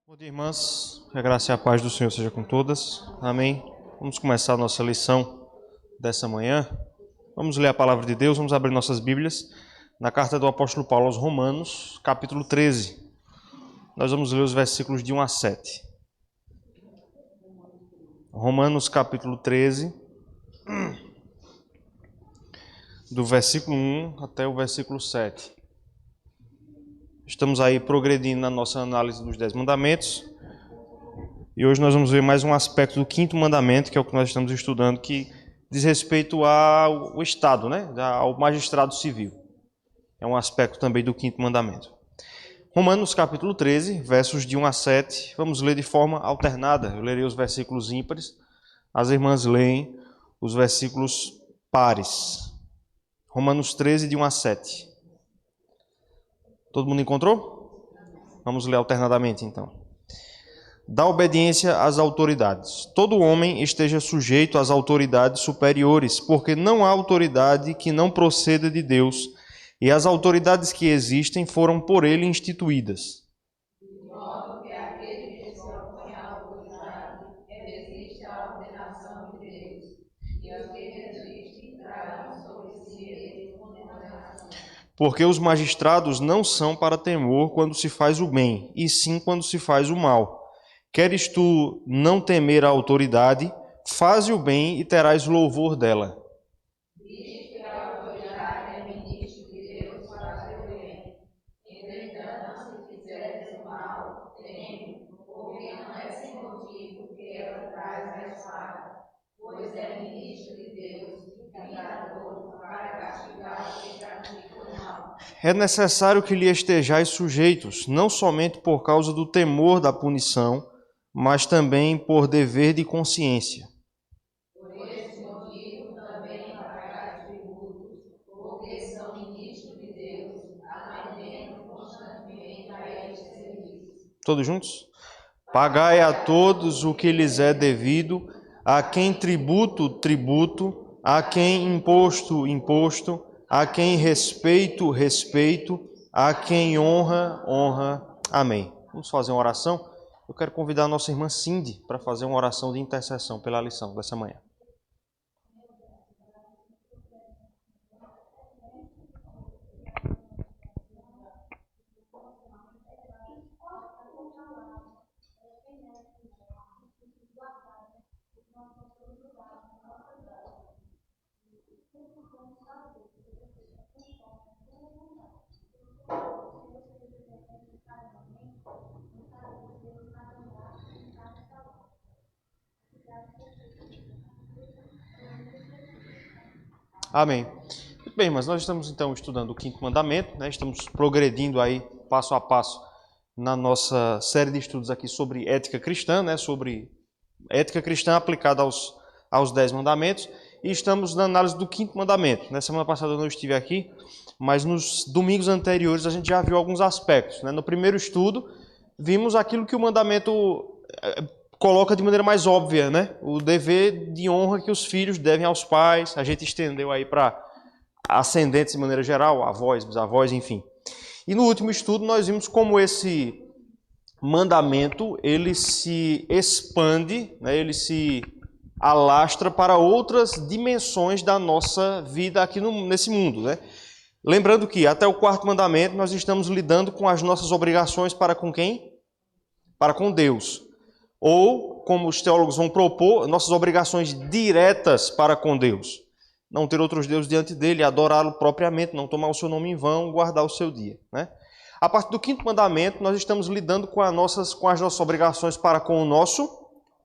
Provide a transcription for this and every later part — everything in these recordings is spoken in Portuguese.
Bom dia, irmãs. Que a graça e a paz do Senhor seja com todas. Amém. Vamos começar a nossa lição dessa manhã. Vamos ler a palavra de Deus. Vamos abrir nossas Bíblias na carta do apóstolo Paulo aos Romanos, capítulo 13. Nós vamos ler os versículos de 1 a 7. Romanos, capítulo 13, do versículo 1 até o versículo 7. Estamos aí progredindo na nossa análise dos 10 mandamentos. E hoje nós vamos ver mais um aspecto do 5º mandamento, que é o que nós estamos estudando, que diz respeito ao Estado, né? Ao magistrado civil. É um aspecto também do 5º mandamento. Romanos capítulo 13, versos de 1 a 7. Vamos ler de forma alternada. Eu lerei os versículos ímpares. As irmãs leem os versículos pares. Romanos 13, de 1 a 7. Todo mundo encontrou? Vamos ler alternadamente, então. Da obediência às autoridades. Todo homem esteja sujeito às autoridades superiores, porque não há autoridade que não proceda de Deus, e as autoridades que existem foram por ele instituídas. De modo que aquele que se opõe à autoridade resiste à ordenação de Deus, e os que resistem trarão sobre si ele condenação. Porque os magistrados não são para temor quando se faz o bem, e sim quando se faz o mal. Queres tu não temer a autoridade, faze o bem e terás louvor dela. Diz que a autoridade é ministro de Deus para fazer o bem. Entretanto, se fizeres o mal, teme, porque não é sem motivo que ela traz a espada, pois é ministro de Deus, vingador, para castigar o que pratica o mal. É necessário que lhe estejais sujeitos, não somente por causa do temor da punição, mas também por dever de consciência. Por esse motivo também pagai tributos, porque são ministros de Deus, atendendo constantemente a este serviço. Todos juntos? Pagai a todos o que lhes é devido, a quem tributo, tributo, a quem imposto, imposto, a quem respeito, respeito, a quem honra, honra. Amém. Vamos fazer uma oração? Eu quero convidar a nossa irmã Cindy para fazer uma oração de intercessão pela lição dessa manhã. Amém. Muito bem, mas nós estamos então estudando o 5º mandamento, né? Estamos progredindo aí passo a passo na nossa série de estudos aqui sobre ética cristã, né? Sobre ética cristã aplicada aos 10 mandamentos, e estamos na análise do 5º mandamento. Na semana passada eu não estive aqui, mas nos domingos anteriores a gente já viu alguns aspectos, né? No primeiro estudo, vimos aquilo que o mandamento coloca de maneira mais óbvia, né? O dever de honra que os filhos devem aos pais. A gente estendeu aí para ascendentes de maneira geral, avós, bisavós, enfim. E no último estudo nós vimos como esse mandamento ele se expande, né? Ele se alastra para outras dimensões da nossa vida aqui nesse mundo, né? Lembrando que até o 4º mandamento nós estamos lidando com as nossas obrigações para com quem? Para com Deus. Ou, como os teólogos vão propor, nossas obrigações diretas para com Deus. Não ter outros deuses diante dele, adorá-lo propriamente, não tomar o seu nome em vão, guardar o seu dia, né? A partir do 5º mandamento, nós estamos lidando com as nossas obrigações para com o nosso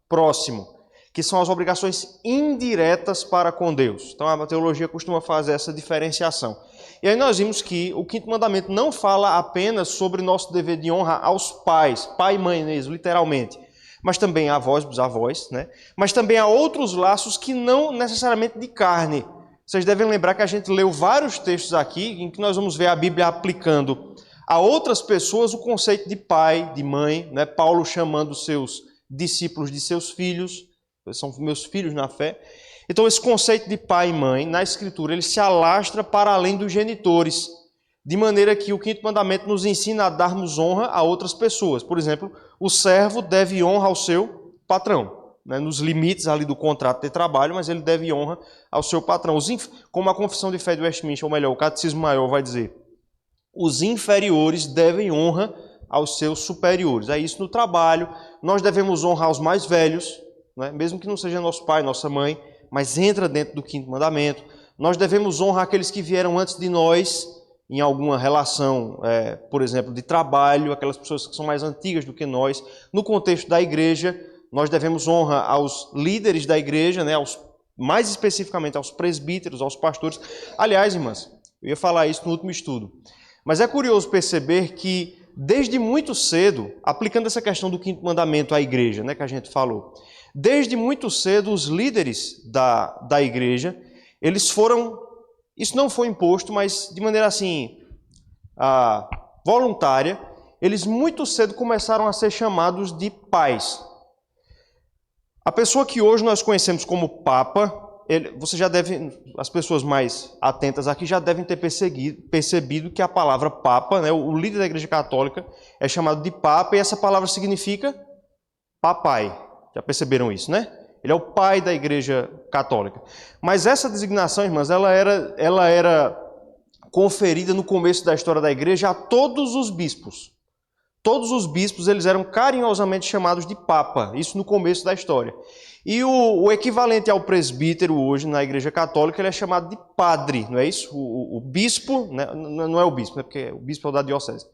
próximo, que são as obrigações indiretas para com Deus. Então a teologia costuma fazer essa diferenciação. E aí nós vimos que o 5º mandamento não fala apenas sobre nosso dever de honra aos pais, pai e mãe mesmo, literalmente, mas também a avós, bisavós, né? Mas também há outros laços que não necessariamente de carne. Vocês devem lembrar que a gente leu vários textos aqui em que nós vamos ver a Bíblia aplicando a outras pessoas o conceito de pai, de mãe, né? Paulo chamando seus discípulos de seus filhos, são meus filhos na fé. Então esse conceito de pai e mãe, na Escritura, ele se alastra para além dos genitores. de maneira que o quinto mandamento nos ensina a darmos honra a outras pessoas. Por exemplo, o servo deve honra ao seu patrão, né, nos limites ali do contrato de trabalho, mas ele deve honra ao seu patrão. Como a Confissão de Fé de Westminster, ou melhor, o Catecismo Maior vai dizer, os inferiores devem honra aos seus superiores. É isso no trabalho. Nós devemos honrar os mais velhos, né, mesmo que não seja nosso pai, nossa mãe, mas entra dentro do quinto mandamento. Nós devemos honrar aqueles que vieram antes de nós, em alguma relação, por exemplo, de trabalho, aquelas pessoas que são mais antigas do que nós. No contexto da igreja, nós devemos honra aos líderes da igreja, né, mais especificamente aos presbíteros, aos pastores. Aliás, irmãs, eu ia falar isso no último estudo, mas é curioso perceber que, desde muito cedo, aplicando essa questão do quinto mandamento à igreja, né, que a gente falou, desde muito cedo os líderes da igreja, eles foram... Isso não foi imposto, mas de maneira assim, voluntária, eles muito cedo começaram a ser chamados de pais. A pessoa que hoje nós conhecemos como Papa, você já deve, as pessoas mais atentas aqui já devem ter percebido que a palavra Papa, né, o líder da Igreja Católica, é chamado de Papa e essa palavra significa papai. Já perceberam isso, né? Ele é o pai da Igreja Católica. Mas essa designação, irmãs, ela era conferida no começo da história da Igreja a todos os bispos. Todos os bispos eles eram carinhosamente chamados de Papa, isso no começo da história. E o equivalente ao presbítero hoje na Igreja Católica, ele é chamado de padre, não é isso? O bispo, né? Não é o bispo, né? Porque o bispo é o da diocese.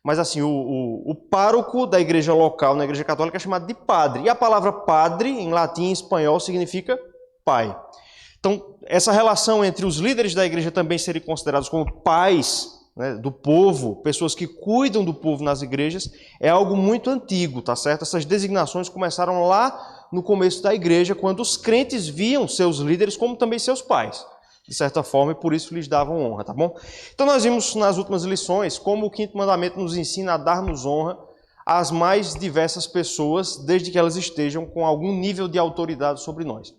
Mas assim, o pároco da igreja local, na Igreja Católica, é chamado de padre. E a palavra padre, em latim e espanhol, significa pai. Então, essa relação entre os líderes da igreja também serem considerados como pais, né, do povo, pessoas que cuidam do povo nas igrejas, é algo muito antigo, tá certo? Essas designações começaram lá no começo da igreja, quando os crentes viam seus líderes como também seus pais, de certa forma, e por isso lhes davam honra, tá bom? Então nós vimos nas últimas lições como o quinto mandamento nos ensina a darmos honra às mais diversas pessoas, desde que elas estejam com algum nível de autoridade sobre nós.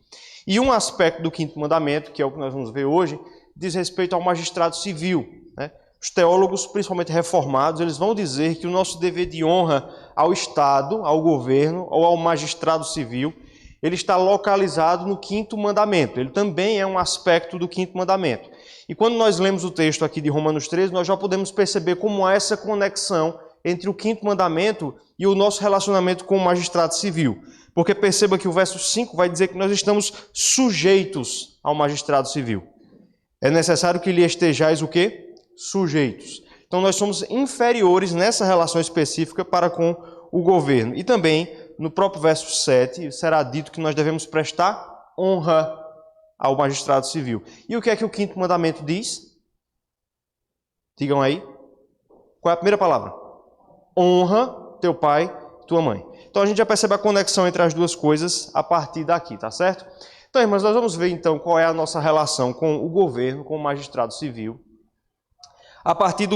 E um aspecto do quinto mandamento, que é o que nós vamos ver hoje, diz respeito ao magistrado civil, né? Os teólogos, principalmente reformados, eles vão dizer que o nosso dever de honra ao Estado, ao governo ou ao magistrado civil, ele está localizado no quinto mandamento. Ele também é um aspecto do quinto mandamento. E quando nós lemos o texto aqui de Romanos 13, nós já podemos perceber como há essa conexão entre o quinto mandamento e o nosso relacionamento com o magistrado civil. Porque perceba que o verso 5 vai dizer que nós estamos sujeitos ao magistrado civil. É necessário que lhe estejais o quê? Sujeitos. Então nós somos inferiores nessa relação específica para com o governo. E também, no próprio verso 7, será dito que nós devemos prestar honra ao magistrado civil. E o que é que o quinto mandamento diz? Digam aí. Qual é a primeira palavra? Honra teu pai e tua mãe. Então a gente já percebe a conexão entre as duas coisas a partir daqui, tá certo? Então, irmãos, nós vamos ver então qual é a nossa relação com o governo, com o magistrado civil. A partir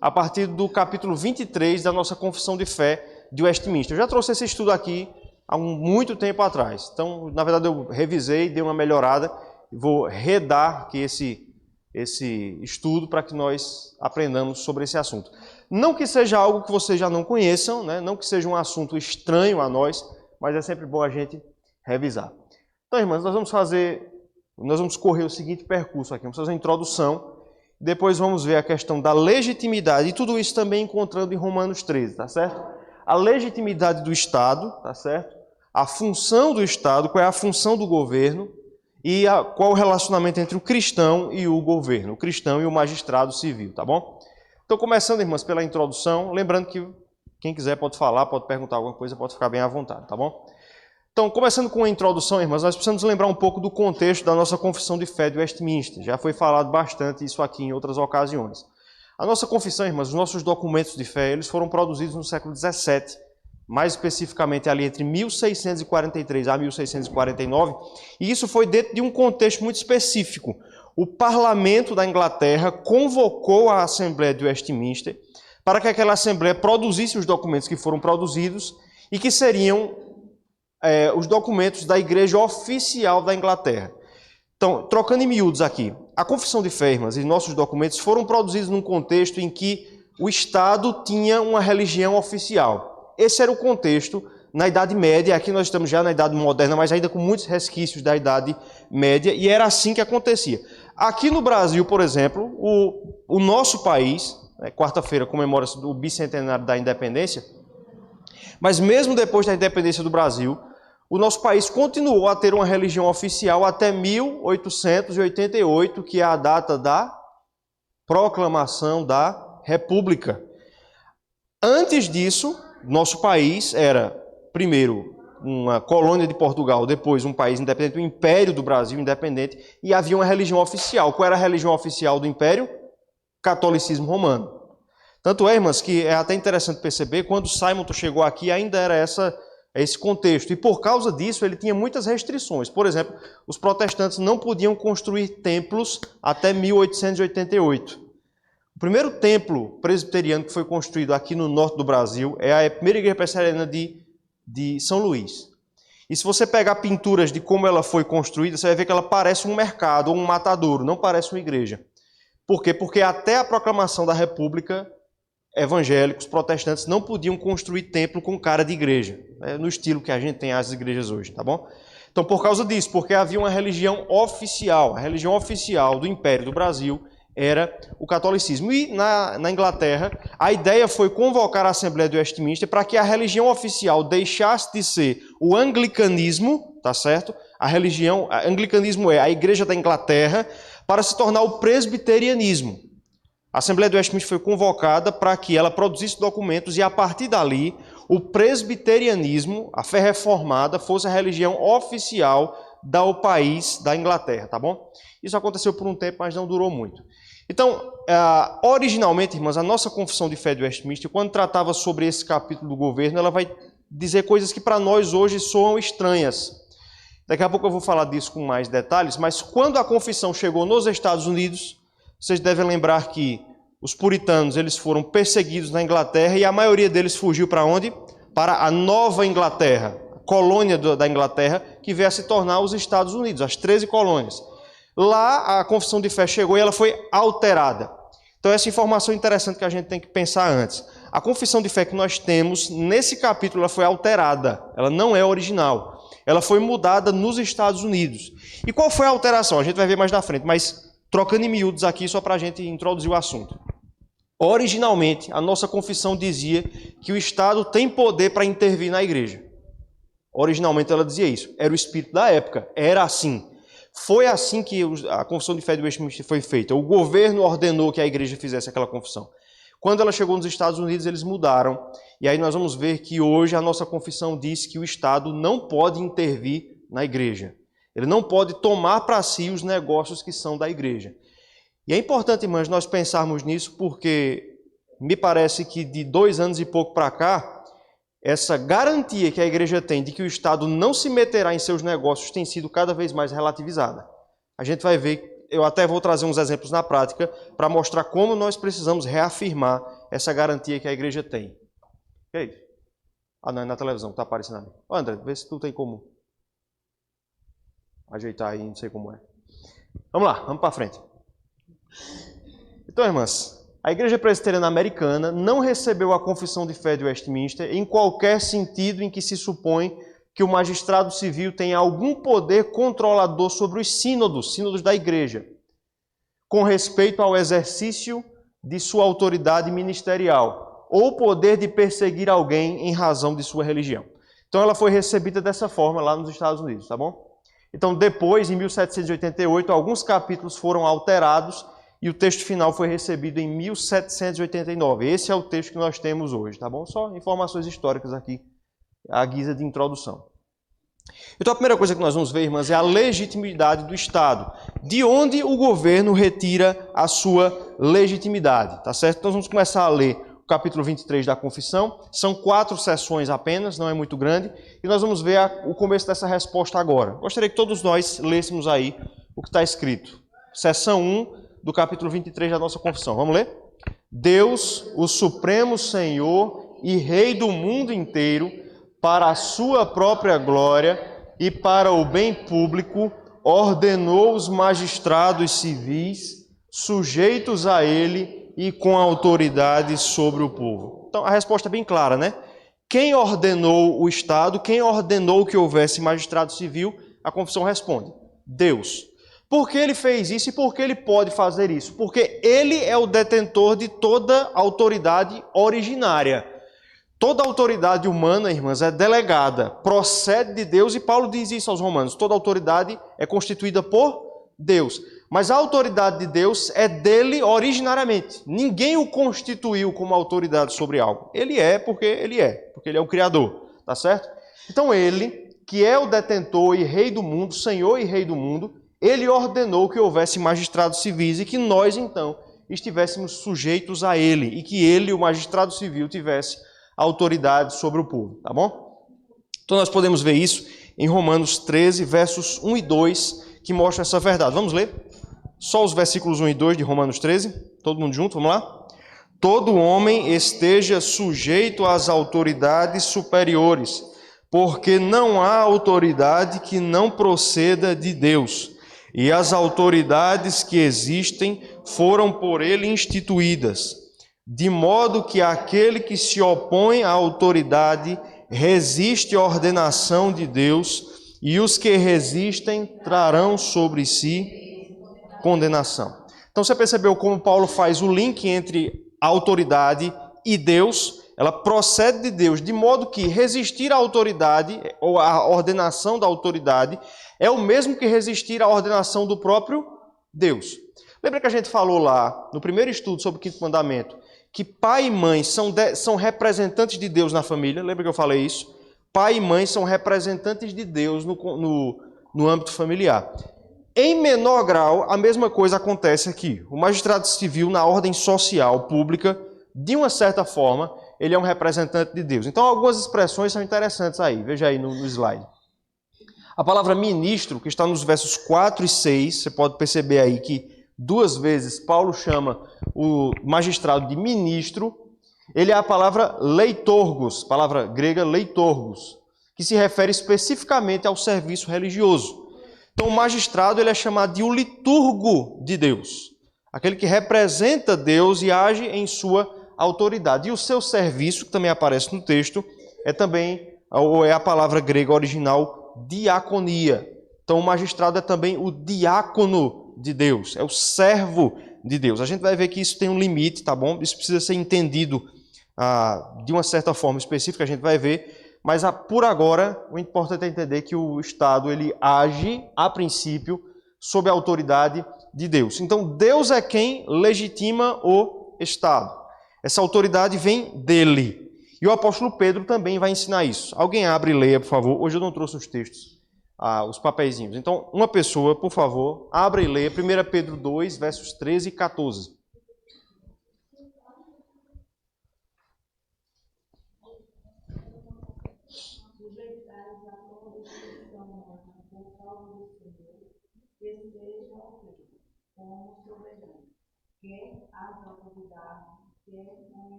a partir do capítulo 23 da nossa Confissão de Fé de Westminster. Eu já trouxe esse estudo aqui há muito tempo atrás. Então, na verdade, eu revisei, dei uma melhorada e vou redar aqui esse estudo para que nós aprendamos sobre esse assunto. Não que seja algo que vocês já não conheçam, né? Não que seja um assunto estranho a nós, mas é sempre bom a gente revisar. Então, irmãos, nós vamos correr o seguinte percurso aqui. Vamos fazer uma introdução. Depois vamos ver a questão da legitimidade, e tudo isso também encontrando em Romanos 13, tá certo? A legitimidade do Estado, tá certo? A função do Estado, qual é a função do governo, e qual o relacionamento entre o cristão e o governo, o cristão e o magistrado civil, tá bom? Então, começando, irmãs, pela introdução, lembrando que quem quiser pode falar, pode perguntar alguma coisa, pode ficar bem à vontade, tá bom? Então, começando com a introdução, irmãs, nós precisamos lembrar um pouco do contexto da nossa Confissão de Fé de Westminster. Já foi falado bastante isso aqui em outras ocasiões. A nossa confissão, irmãs, os nossos documentos de fé, eles foram produzidos no século XVII, mais especificamente ali entre 1643 a 1649, e isso foi dentro de um contexto muito específico. O parlamento da Inglaterra convocou a Assembleia de Westminster para que aquela Assembleia produzisse os documentos que foram produzidos e que seriam os documentos da Igreja Oficial da Inglaterra. Então, trocando em miúdos aqui, a Confissão de Fé, irmãs, e nossos documentos foram produzidos num contexto em que o Estado tinha uma religião oficial. Esse era o contexto na Idade Média. Aqui nós estamos já na Idade Moderna, mas ainda com muitos resquícios da Idade Média, e era assim que acontecia. Aqui no Brasil, por exemplo, o nosso país, quarta-feira comemora-se o bicentenário da independência, mas mesmo depois da independência do Brasil, o nosso país continuou a ter uma religião oficial até 1888, que é a data da proclamação da República. Antes disso, nosso país era, primeiro, uma colônia de Portugal, depois um país independente, o Império do Brasil independente, e havia uma religião oficial. Qual era a religião oficial do Império? Catolicismo romano. Tanto é, irmãs, que é até interessante perceber, quando Simon chegou aqui, ainda era esse contexto. E por causa disso, ele tinha muitas restrições. Por exemplo, os protestantes não podiam construir templos até 1888. O primeiro templo presbiteriano que foi construído aqui no norte do Brasil é a primeira igreja presbiteriana de São Luís. E se você pegar pinturas de como ela foi construída, você vai ver que ela parece um mercado ou um matadouro, não parece uma igreja. Por quê? Porque até a proclamação da República, evangélicos, protestantes não podiam construir templo com cara de igreja, no estilo que a gente tem as igrejas hoje, tá bom? Então, por causa disso, porque havia uma religião oficial, a religião oficial do Império do Brasil era o catolicismo. E na Inglaterra, a ideia foi convocar a Assembleia de Westminster para que a religião oficial deixasse de ser o anglicanismo, tá certo? Anglicanismo é a Igreja da Inglaterra, para se tornar o presbiterianismo. A Assembleia de Westminster foi convocada para que ela produzisse documentos e, a partir dali, o presbiterianismo, a fé reformada, fosse a religião oficial do país da Inglaterra, tá bom? Isso aconteceu por um tempo, mas não durou muito. Então, originalmente, irmãs, a nossa Confissão de Fé de Westminster, quando tratava sobre esse capítulo do governo, ela vai dizer coisas que para nós hoje soam estranhas. Daqui a pouco eu vou falar disso com mais detalhes, mas quando a confissão chegou nos Estados Unidos, vocês devem lembrar que os puritanos eles foram perseguidos na Inglaterra e a maioria deles fugiu para onde? Para a Nova Inglaterra, a colônia da Inglaterra, que veio a se tornar os Estados Unidos, as 13 colônias. Lá a Confissão de Fé chegou e ela foi alterada. Então essa informação é interessante que a gente tem que pensar antes. A Confissão de Fé que nós temos, nesse capítulo, ela foi alterada. Ela não é original. Ela foi mudada nos Estados Unidos. E qual foi a alteração? A gente vai ver mais na frente, mas trocando em miúdos aqui só para a gente introduzir o assunto. Originalmente, a nossa confissão dizia que o Estado tem poder para intervir na igreja. Originalmente ela dizia isso. Era o espírito da época. Era assim. Foi assim que a Confissão de Fé de Westminster foi feita. O governo ordenou que a igreja fizesse aquela confissão. Quando ela chegou nos Estados Unidos, eles mudaram. E aí nós vamos ver que hoje a nossa confissão diz que o Estado não pode intervir na igreja. Ele não pode tomar para si os negócios que são da igreja. E é importante, irmãs, nós pensarmos nisso porque me parece que de 2 anos e pouco para cá, essa garantia que a igreja tem de que o Estado não se meterá em seus negócios tem sido cada vez mais relativizada. A gente vai ver, eu até vou trazer uns exemplos na prática para mostrar como nós precisamos reafirmar essa garantia que a igreja tem. O que é isso? Ah, não, é na televisão, está aparecendo ali. Ô, André, vê se tu tem como ajeitar aí, não sei como é. Vamos lá, vamos para frente. Então, irmãs, a Igreja Presbiteriana Americana não recebeu a Confissão de Fé de Westminster em qualquer sentido em que se supõe que o magistrado civil tenha algum poder controlador sobre os sínodos da Igreja, com respeito ao exercício de sua autoridade ministerial, ou poder de perseguir alguém em razão de sua religião. Então ela foi recebida dessa forma lá nos Estados Unidos, tá bom? Então depois, em 1788, alguns capítulos foram alterados e o texto final foi recebido em 1789. Esse é o texto que nós temos hoje, tá bom? Só informações históricas aqui, à guisa de introdução. Então a primeira coisa que nós vamos ver, irmãs, é a legitimidade do Estado. De onde o governo retira a sua legitimidade, tá certo? Então vamos começar a ler o capítulo 23 da Confissão. São 4 sessões apenas, não é muito grande. E nós vamos ver o começo dessa resposta agora. Gostaria que todos nós lêssemos aí o que está escrito. Seção 1 do capítulo 23 da nossa Confissão. Vamos ler? Deus, o Supremo Senhor e Rei do mundo inteiro, para a sua própria glória e para o bem público, ordenou os magistrados civis sujeitos a ele e com autoridade sobre o povo. Então a resposta é bem clara, né? Quem ordenou o Estado, quem ordenou que houvesse magistrado civil, a confissão responde: Deus. Por que ele fez isso e por que ele pode fazer isso? Porque ele é o detentor de toda autoridade originária. Toda autoridade humana, irmãs, é delegada, procede de Deus, e Paulo diz isso aos romanos: toda autoridade é constituída por Deus. Mas a autoridade de Deus é dele originariamente. Ninguém o constituiu como autoridade sobre algo. Ele é porque ele é o Criador, tá certo? Então ele, que é o detentor e rei do mundo, Senhor e rei do mundo, ele ordenou que houvesse magistrados civis e que nós, então, estivéssemos sujeitos a ele e que ele, o magistrado civil, tivesse autoridade sobre o povo, tá bom? Então nós podemos ver isso em Romanos 13, versos 1 e 2, que mostra essa verdade. Vamos ler? Só os versículos 1 e 2 de Romanos 13, todo mundo junto, vamos lá? Todo homem esteja sujeito às autoridades superiores, porque não há autoridade que não proceda de Deus, e as autoridades que existem foram por ele instituídas, de modo que aquele que se opõe à autoridade resiste à ordenação de Deus, e os que resistem trarão sobre si condenação. Então você percebeu como Paulo faz o link entre a autoridade e Deus? Ela procede de Deus, de modo que resistir à autoridade, ou à ordenação da autoridade, é o mesmo que resistir à ordenação do próprio Deus. Lembra que a gente falou lá, no primeiro estudo sobre o quinto mandamento, que pai e mãe são representantes de Deus na família? Lembra que eu falei isso? Pai e mãe são representantes de Deus no âmbito familiar. Em menor grau, a mesma coisa acontece aqui. O magistrado civil, na ordem social pública, de uma certa forma, ele é um representante de Deus. Então, algumas expressões são interessantes aí. Veja aí no slide. A palavra ministro, que está nos versos 4 e 6, você pode perceber aí que 2 vezes Paulo chama o magistrado de ministro. Ele é a palavra leitorgos, palavra grega leitorgos, que se refere especificamente ao serviço religioso. Então, o magistrado ele é chamado de o liturgo de Deus, aquele que representa Deus e age em sua autoridade. E o seu serviço, que também aparece no texto, é a palavra grega original diaconia. Então, o magistrado é também o diácono de Deus, é o servo de Deus. A gente vai ver que isso tem um limite, tá bom? Isso precisa ser entendido de uma certa forma específica, a gente vai ver. Mas por agora, o importante é entender que o Estado ele age, a princípio, sob a autoridade de Deus. Então, Deus é quem legitima o Estado. Essa autoridade vem dele. E o apóstolo Pedro também vai ensinar isso. Alguém abre e leia, por favor. Hoje eu não trouxe os textos, os papeizinhos. Então, uma pessoa, por favor, abra e leia 1 Pedro 2, versos 13 e 14.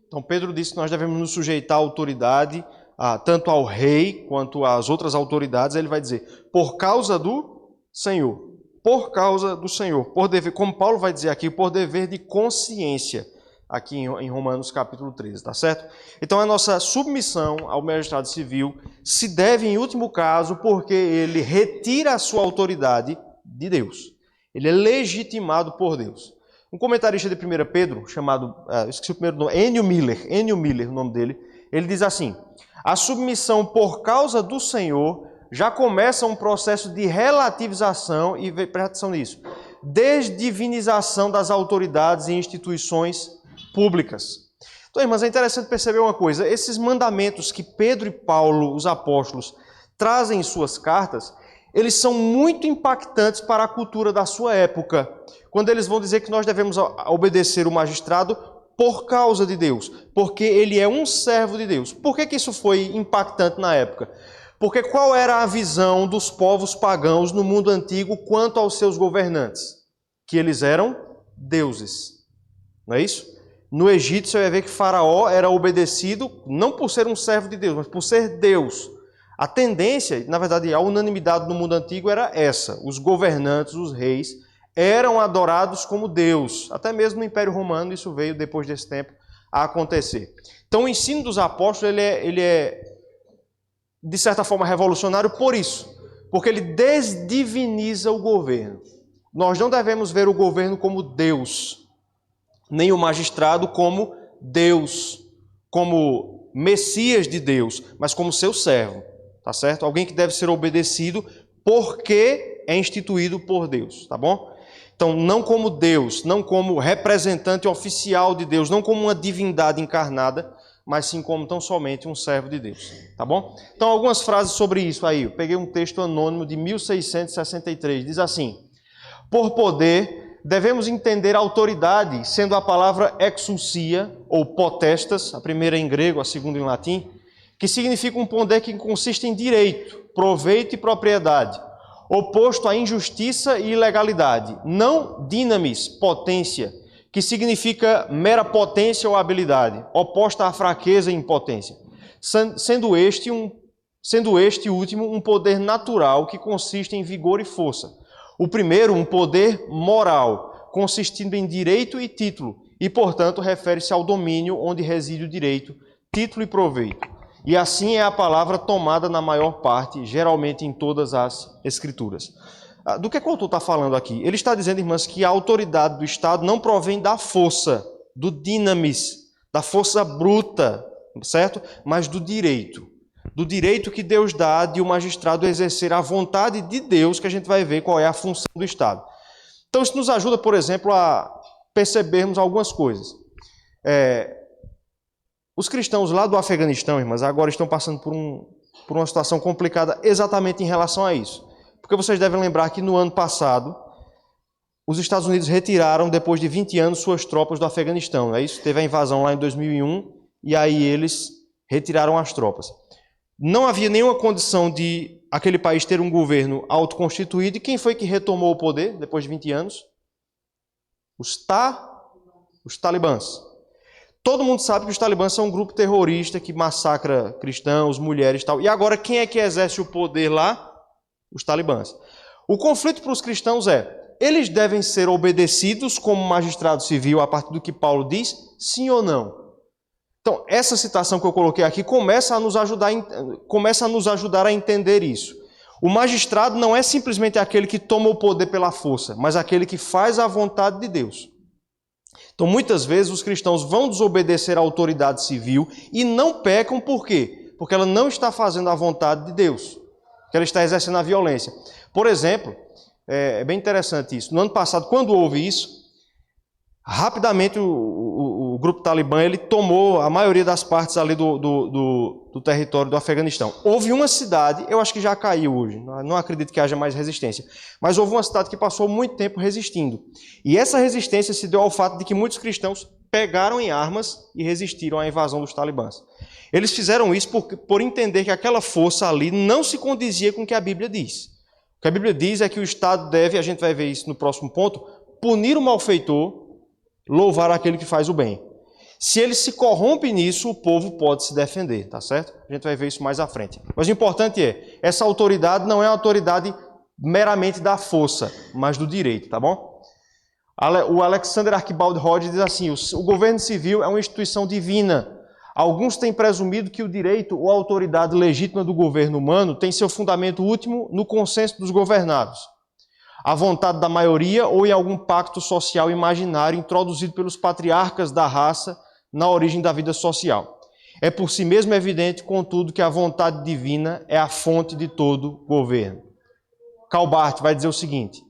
Então Pedro disse que nós devemos nos sujeitar à autoridade, tanto ao rei quanto às outras autoridades. Ele vai dizer, por causa do Senhor. Por causa do Senhor. Por dever, como Paulo vai dizer aqui, por dever de consciência, aqui em Romanos capítulo 13, tá certo? Então a nossa submissão ao magistrado civil se deve, em último caso, porque ele retira a sua autoridade de Deus. Ele é legitimado por Deus. Um comentarista de 1 Pedro, chamado, esqueci o primeiro nome, Ennio Miller, o nome dele, ele diz assim, a submissão por causa do Senhor já começa um processo de relativização, e presta atenção nisso, desdivinização das autoridades e instituições públicas. Então, irmãs, é interessante perceber uma coisa, esses mandamentos que Pedro e Paulo, os apóstolos, trazem em suas cartas, eles são muito impactantes para a cultura da sua época, quando eles vão dizer que nós devemos obedecer o magistrado por causa de Deus, porque ele é um servo de Deus. Por que isso foi impactante na época? Porque qual era a visão dos povos pagãos no mundo antigo quanto aos seus governantes? Que eles eram deuses. Não é isso? no Egito você vai ver que Faraó era obedecido não por ser um servo de Deus, mas por ser Deus. A tendência, na verdade, a unanimidade no mundo antigo era essa. Os governantes, os reis, eram adorados como Deus. Até mesmo no Império Romano isso veio depois desse tempo a acontecer. Então o ensino dos apóstolos ele é de certa forma revolucionário por isso, porque ele desdiviniza o governo. Nós não devemos ver o governo como Deus, nem o magistrado como Deus, como Messias de Deus, mas como seu servo, tá certo? Alguém que deve ser obedecido porque é instituído por Deus, tá bom? Então, não como Deus, não como representante oficial de Deus, não como uma divindade encarnada, mas sim como tão somente um servo de Deus, tá bom? Então, algumas frases sobre isso aí. Eu peguei um texto anônimo de 1663, diz assim: por poder, devemos entender a autoridade, sendo a palavra exousia, ou potestas, a primeira em grego, a segunda em latim, que significa um poder que consiste em direito, proveito e propriedade, oposto à injustiça e ilegalidade, não dinamis, potência, que significa mera potência ou habilidade, oposta à fraqueza e impotência, sendo este último um poder natural que consiste em vigor e força. O primeiro, um poder moral, consistindo em direito e título, e, portanto, refere-se ao domínio onde reside o direito, título e proveito. E assim é a palavra tomada na maior parte, geralmente em todas as Escrituras. Do que o autor está falando aqui? Ele está dizendo, irmãs, que a autoridade do Estado não provém da força, do dinamis, da força bruta, certo? Mas do direito. Do direito que Deus dá de o magistrado exercer a vontade de Deus, que a gente vai ver qual é a função do Estado. Então isso nos ajuda, por exemplo, a percebermos algumas coisas. Os cristãos lá do Afeganistão, irmãs, agora estão passando por uma situação complicada exatamente em relação a isso. Porque vocês devem lembrar que no ano passado, os Estados Unidos retiraram, depois de 20 anos, suas tropas do Afeganistão. É isso? Teve a invasão lá em 2001 e aí eles retiraram as tropas. Não havia nenhuma condição de aquele país ter um governo autoconstituído. E quem foi que retomou o poder depois de 20 anos? Os talibãs. Todo mundo sabe que os talibãs são um grupo terrorista que massacra cristãos, mulheres e tal. E agora quem é que exerce o poder lá? Os talibãs. O conflito para os cristãos eles devem ser obedecidos como magistrado civil a partir do que Paulo diz, sim ou não? Então, essa citação que eu coloquei aqui começa a nos ajudar a entender isso. O magistrado não é simplesmente aquele que toma o poder pela força, mas aquele que faz a vontade de Deus. Então, muitas vezes os cristãos vão desobedecer à autoridade civil e não pecam por quê? Porque ela não está fazendo a vontade de Deus, que ela está exercendo a violência. Por exemplo, é bem interessante isso. No ano passado, quando houve isso, rapidamente o grupo talibã ele tomou a maioria das partes ali do território do Afeganistão. Houve uma cidade, eu acho que já caiu hoje, não acredito que haja mais resistência, mas houve uma cidade que passou muito tempo resistindo. E essa resistência se deu ao fato de que muitos cristãos pegaram em armas e resistiram à invasão dos talibãs. Eles fizeram isso por entender que aquela força ali não se condizia com o que a Bíblia diz. O que a Bíblia diz é que o Estado deve, a gente vai ver isso no próximo ponto, punir o malfeitor, louvar aquele que faz o bem. Se ele se corrompe nisso, o povo pode se defender, tá certo? A gente vai ver isso mais à frente. Mas o importante essa autoridade não é uma autoridade meramente da força, mas do direito, tá bom? O Alexander Archibald Hodge diz assim, o governo civil é uma instituição divina. Alguns têm presumido que o direito ou a autoridade legítima do governo humano tem seu fundamento último no consenso dos governados, à vontade da maioria ou em algum pacto social imaginário introduzido pelos patriarcas da raça na origem da vida social. É por si mesmo evidente, contudo, que a vontade divina é a fonte de todo governo. Karl Barth vai dizer o seguinte: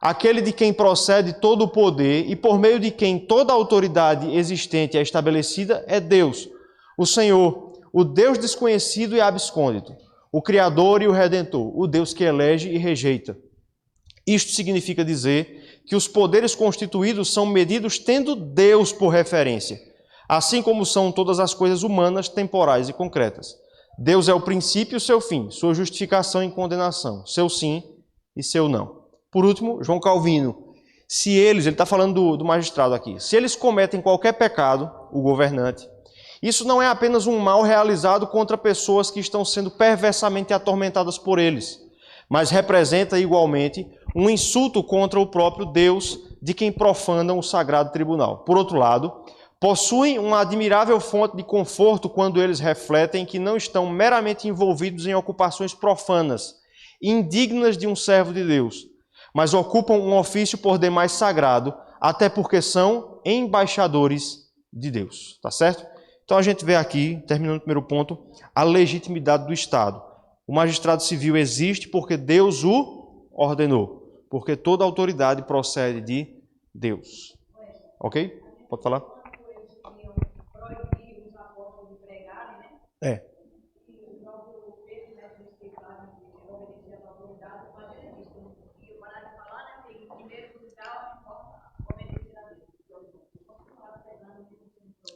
aquele de quem procede todo o poder e por meio de quem toda a autoridade existente é estabelecida é Deus, o Senhor, o Deus desconhecido e abscôndito, o Criador e o Redentor, o Deus que elege e rejeita. Isto significa dizer que os poderes constituídos são medidos tendo Deus por referência, assim como são todas as coisas humanas, temporais e concretas. Deus é o princípio e o seu fim, sua justificação e condenação, seu sim e seu não. Por último, João Calvino. Se eles, ele está falando do magistrado aqui, se eles cometem qualquer pecado, o governante, isso não é apenas um mal realizado contra pessoas que estão sendo perversamente atormentadas por eles, mas representa igualmente um insulto contra o próprio Deus de quem profanam o sagrado tribunal. Por outro lado, possuem uma admirável fonte de conforto quando eles refletem que não estão meramente envolvidos em ocupações profanas, indignas de um servo de Deus, mas ocupam um ofício por demais sagrado, até porque são embaixadores de Deus. Tá certo? Então a gente vê aqui, terminando o primeiro ponto, a legitimidade do Estado. O magistrado civil existe porque Deus o ordenou, porque toda autoridade procede de Deus. Ok? Pode falar? É.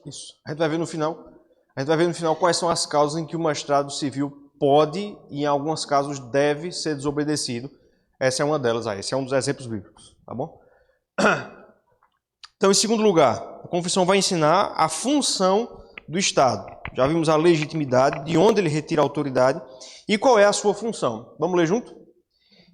Isso. A gente vai ver no final quais são as causas em que o magistrado civil pode e em alguns casos deve ser desobedecido. Essa é uma delas aí, esse é um dos exemplos bíblicos, tá bom? Então, em segundo lugar, a confissão vai ensinar a função do Estado. Já vimos a legitimidade, de onde ele retira a autoridade e qual é a sua função. Vamos ler junto?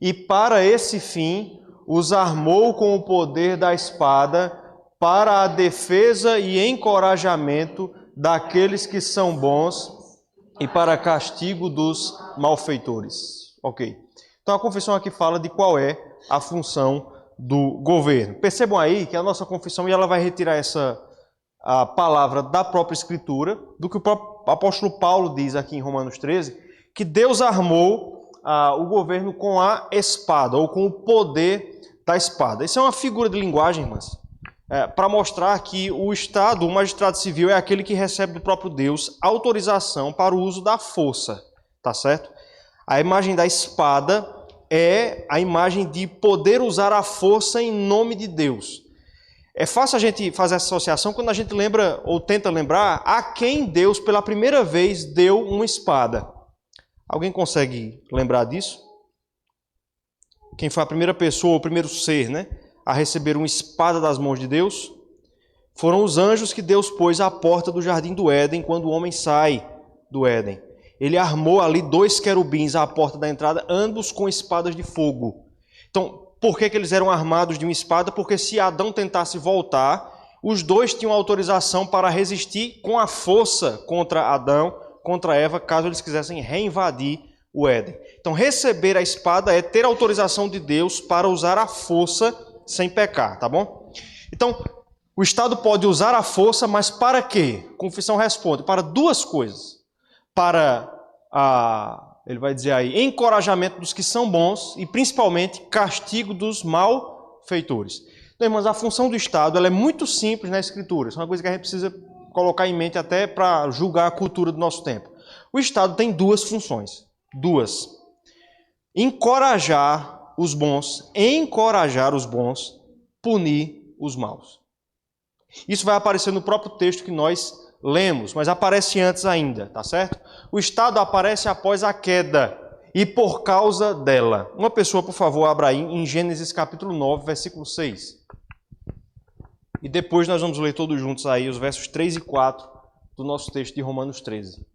E para esse fim os armou com o poder da espada para a defesa e encorajamento daqueles que são bons e para castigo dos malfeitores. Ok. Então a confissão aqui fala de qual é a função do governo. Percebam aí que a nossa confissão ela vai retirar a palavra da própria Escritura, do que o próprio apóstolo Paulo diz aqui em Romanos 13, que Deus armou o governo com a espada, ou com o poder da espada. Isso é uma figura de linguagem, irmãs, para mostrar que o Estado, o magistrado civil, é aquele que recebe do próprio Deus autorização para o uso da força, tá certo? A imagem da espada é a imagem de poder usar a força em nome de Deus. É fácil a gente fazer essa associação quando a gente lembra, ou tenta lembrar, a quem Deus, pela primeira vez, deu uma espada. Alguém consegue lembrar disso? Quem foi a primeira pessoa, o primeiro ser, né, a receber uma espada das mãos de Deus? Foram os anjos que Deus pôs à porta do jardim do Éden quando o homem sai do Éden. Ele armou ali 2 querubins à porta da entrada, ambos com espadas de fogo. Então, por que eles eram armados de uma espada? Porque se Adão tentasse voltar, os dois tinham autorização para resistir com a força contra Adão, contra Eva, caso eles quisessem reinvadir o Éden. Então, receber a espada é ter autorização de Deus para usar a força sem pecar, tá bom? Então, o Estado pode usar a força, mas para quê? A confissão responde, para 2 coisas. Para, ele vai dizer aí, encorajamento dos que são bons e, principalmente, castigo dos malfeitores. Então, irmãos, a função do Estado ela é muito simples na Escritura. Isso é uma coisa que a gente precisa colocar em mente até para julgar a cultura do nosso tempo. O Estado tem 2 funções. 2. Encorajar os bons, punir os maus. Isso vai aparecer no próprio texto que nós lemos, mas aparece antes ainda, tá certo? O Estado aparece após a queda e por causa dela. Uma pessoa, por favor, abra aí em Gênesis capítulo 9, versículo 6. E depois nós vamos ler todos juntos aí os versos 3 e 4 do nosso texto de Romanos 13.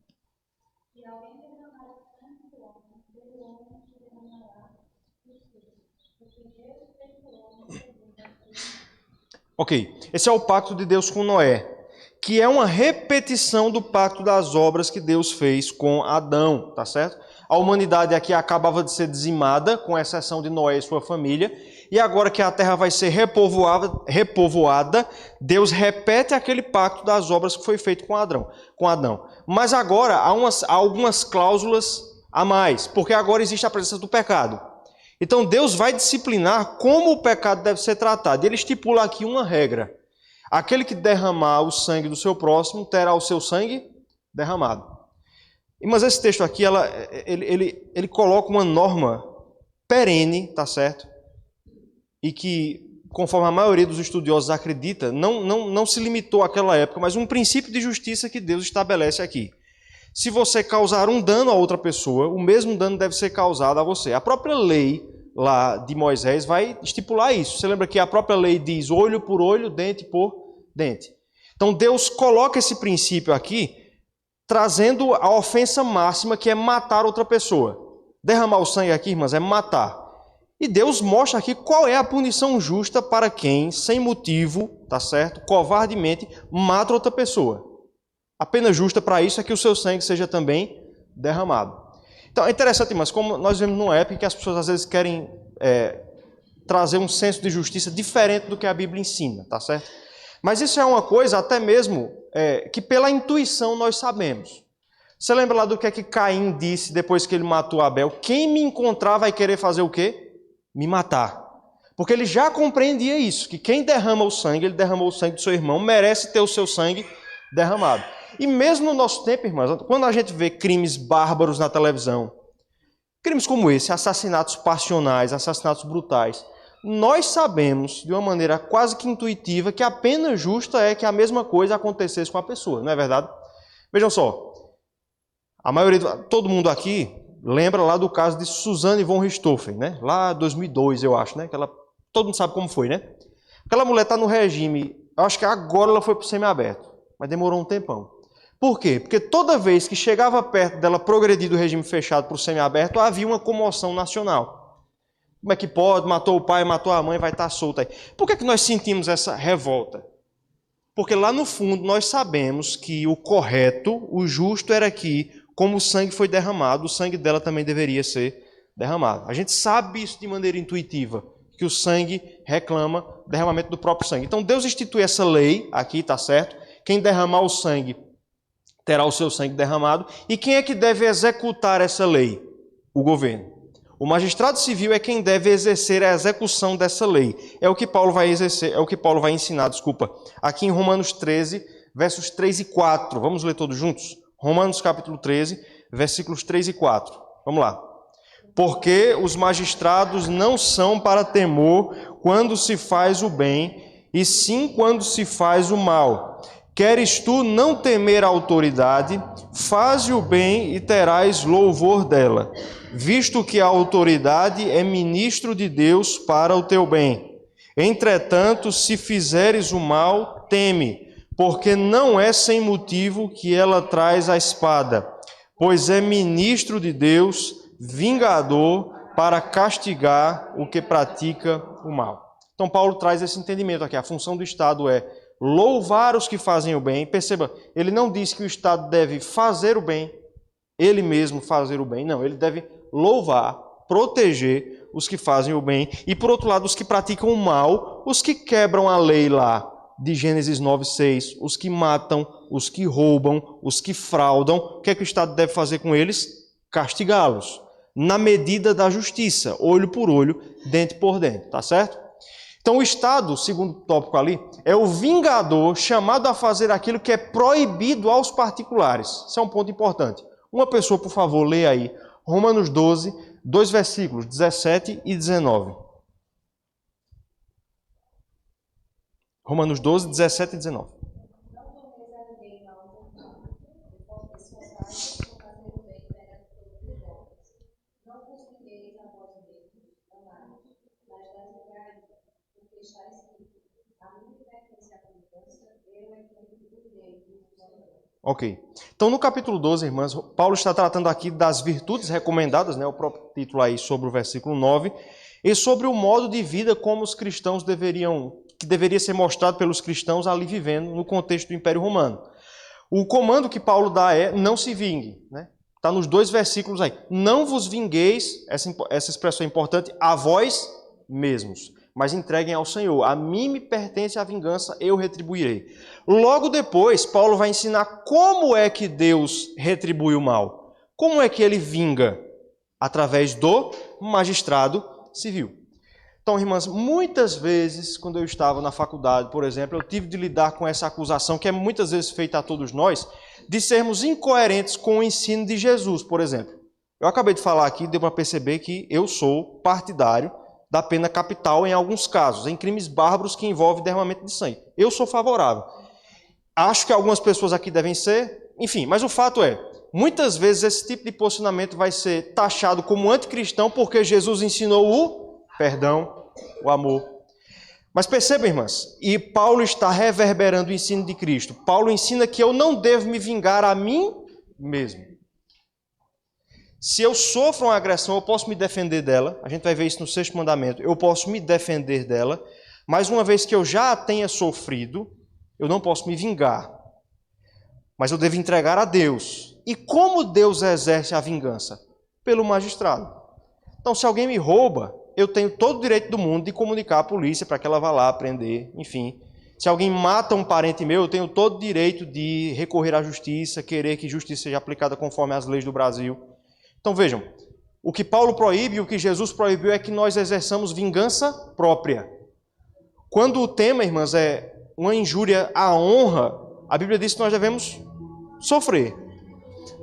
Ok, esse é o pacto de Deus com Noé, que é uma repetição do pacto das obras que Deus fez com Adão, tá certo? A humanidade aqui acabava de ser dizimada, com exceção de Noé e sua família, e agora que a terra vai ser repovoada, Deus repete aquele pacto das obras que foi feito com Adão. Mas agora há algumas cláusulas a mais, porque agora existe a presença do pecado. Então Deus vai disciplinar como o pecado deve ser tratado. Ele estipula aqui uma regra. Aquele que derramar o sangue do seu próximo terá o seu sangue derramado. Mas esse texto aqui, ele coloca uma norma perene, tá certo? E que, conforme a maioria dos estudiosos acredita, não se limitou àquela época, mas um princípio de justiça que Deus estabelece aqui. Se você causar um dano a outra pessoa, o mesmo dano deve ser causado a você. A própria lei lá de Moisés vai estipular isso. Você lembra que a própria lei diz olho por olho, dente por dente. Então Deus coloca esse princípio aqui, trazendo a ofensa máxima, que é matar outra pessoa. Derramar o sangue aqui, irmãs, é matar. E Deus mostra aqui qual é a punição justa para quem, sem motivo, tá certo, covardemente, mata outra pessoa. A pena justa para isso é que o seu sangue seja também derramado. Então é interessante, mas como nós vemos numa época em que as pessoas às vezes querem trazer um senso de justiça diferente do que a Bíblia ensina, tá certo? Mas isso é uma coisa até mesmo que pela intuição nós sabemos. Você lembra lá do que é que Caim disse depois que ele matou Abel? Quem me encontrar vai querer fazer o quê? Me matar. Porque ele já compreendia isso, que quem derrama o sangue, ele derramou o sangue do seu irmão, merece ter o seu sangue derramado. E mesmo no nosso tempo, irmãs, quando a gente vê crimes bárbaros na televisão, crimes como esse, assassinatos passionais, assassinatos brutais, nós sabemos, de uma maneira quase que intuitiva, que a pena justa é que a mesma coisa acontecesse com a pessoa, não é verdade? Vejam só, a maioria, todo mundo aqui lembra lá do caso de Suzanne von Richthofen, né? Lá em 2002, eu acho, né? Todo mundo sabe como foi, né? Aquela mulher está no regime, eu acho que agora ela foi para o semiaberto, mas demorou um tempão. Por quê? Porque toda vez que chegava perto dela progredir do regime fechado para o semiaberto, havia uma comoção nacional. Como é que pode? Matou o pai, matou a mãe, vai estar solta aí. Por que nós sentimos essa revolta? Porque lá no fundo nós sabemos que o correto, o justo era que, como o sangue foi derramado, o sangue dela também deveria ser derramado. A gente sabe isso de maneira intuitiva, que o sangue reclama derramamento do próprio sangue. Então Deus institui essa lei, aqui está certo, quem derramar o sangue terá o seu sangue derramado. E quem é que deve executar essa lei? O governo. O magistrado civil é quem deve exercer a execução dessa lei. É o que Paulo vai exercer, é o que Paulo vai ensinar, aqui em Romanos 13, versos 3 e 4. Vamos ler todos juntos? Romanos capítulo 13, versículos 3 e 4. Vamos lá. Porque os magistrados não são para temor quando se faz o bem, e sim quando se faz o mal. Queres tu não temer a autoridade, faze o bem e terás louvor dela, visto que a autoridade é ministro de Deus para o teu bem. Entretanto, se fizeres o mal, teme, porque não é sem motivo que ela traz a espada, pois é ministro de Deus, vingador, para castigar o que pratica o mal. Então Paulo traz esse entendimento aqui. A função do Estado é louvar os que fazem o bem. Perceba, ele não diz que o Estado deve fazer o bem, ele mesmo fazer o bem. Não, ele deve louvar, proteger os que fazem o bem. E por outro lado, os que praticam o mal, os que quebram a lei lá de Gênesis 9:6, os que matam, os que roubam, os que fraudam. O que é que o Estado deve fazer com eles? Castigá-los, na medida da justiça, olho por olho, dente por dente, tá certo? Então o Estado, segundo o tópico ali, é o vingador chamado a fazer aquilo que é proibido aos particulares. Isso é um ponto importante. Uma pessoa, por favor, leia aí, Romanos 12, 2 versículos, 17 e 19. Romanos 12, 17 e 19. Ok. Então, no capítulo 12, irmãs, Paulo está tratando aqui das virtudes recomendadas, né, o próprio título aí sobre o versículo 9, e sobre o modo de vida como os cristãos que deveria ser mostrado pelos cristãos ali vivendo no contexto do Império Romano. O comando que Paulo dá é não se vingue, né? Está nos 2 versículos aí. Não vos vingueis, essa expressão é importante, a vós mesmos, mas entreguem ao Senhor. A mim me pertence a vingança, eu retribuirei. Logo depois, Paulo vai ensinar como é que Deus retribui o mal. Como é que ele vinga? Através do magistrado civil. Então, irmãs, muitas vezes, quando eu estava na faculdade, por exemplo, eu tive de lidar com essa acusação, que é muitas vezes feita a todos nós, de sermos incoerentes com o ensino de Jesus, por exemplo. Eu acabei de falar aqui, deu para perceber que eu sou partidário da pena capital em alguns casos, em crimes bárbaros que envolvem derramamento de sangue. Eu sou favorável. Acho que algumas pessoas aqui devem ser, enfim, mas o fato é, muitas vezes esse tipo de posicionamento vai ser taxado como anticristão porque Jesus ensinou o perdão, o amor. Mas percebam, irmãs, e Paulo está reverberando o ensino de Cristo. Paulo ensina que eu não devo me vingar a mim mesmo. Se eu sofro uma agressão, eu posso me defender dela. A gente vai ver isso no 6º mandamento. Eu posso me defender dela, mas uma vez que eu já a tenha sofrido, eu não posso me vingar. Mas eu devo entregar a Deus. E como Deus exerce a vingança? Pelo magistrado. Então, se alguém me rouba, eu tenho todo o direito do mundo de comunicar à polícia para que ela vá lá prender, enfim. Se alguém mata um parente meu, eu tenho todo o direito de recorrer à justiça, querer que justiça seja aplicada conforme as leis do Brasil. Então vejam, o que Paulo proíbe e o que Jesus proibiu é que nós exerçamos vingança própria. Quando o tema, irmãs, é uma injúria à honra, a Bíblia diz que nós devemos sofrer.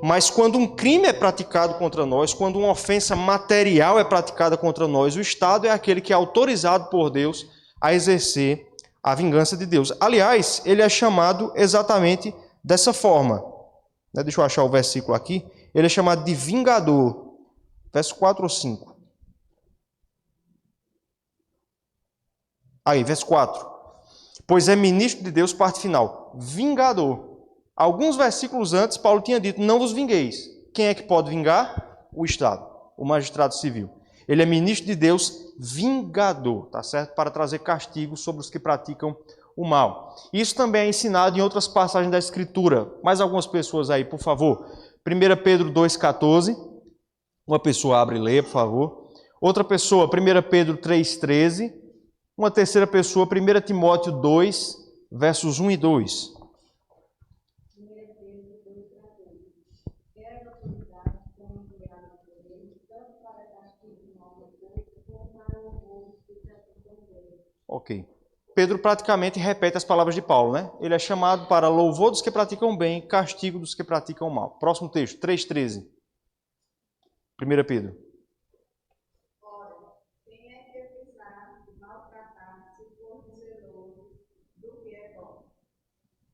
Mas quando um crime é praticado contra nós, quando uma ofensa material é praticada contra nós, o Estado é aquele que é autorizado por Deus a exercer a vingança de Deus. Aliás, ele é chamado exatamente dessa forma. Deixa eu achar o versículo aqui. Ele é chamado de vingador. Verso 4 ou 5. Aí, verso 4. Pois é ministro de Deus, parte final. Vingador. Alguns versículos antes, Paulo tinha dito, não vos vingueis. Quem é que pode vingar? O Estado, o magistrado civil. Ele é ministro de Deus, vingador, tá certo? Para trazer castigo sobre os que praticam o mal. Isso também é ensinado em outras passagens da Escritura. Mais algumas pessoas aí, por favor. 1 Pedro 2,14. Uma pessoa abre e lê, por favor. Outra pessoa, 1 Pedro 3,13. Uma terceira pessoa, 1 Timóteo 2, versos 1 e 2. Ok. Pedro praticamente repete as palavras de Paulo, né? Ele é chamado para louvor dos que praticam bem, castigo dos que praticam mal. Próximo texto, 3,13. 1 Pedro. Ora, quem é que acusar de maltratar se for zeloso do que é bom?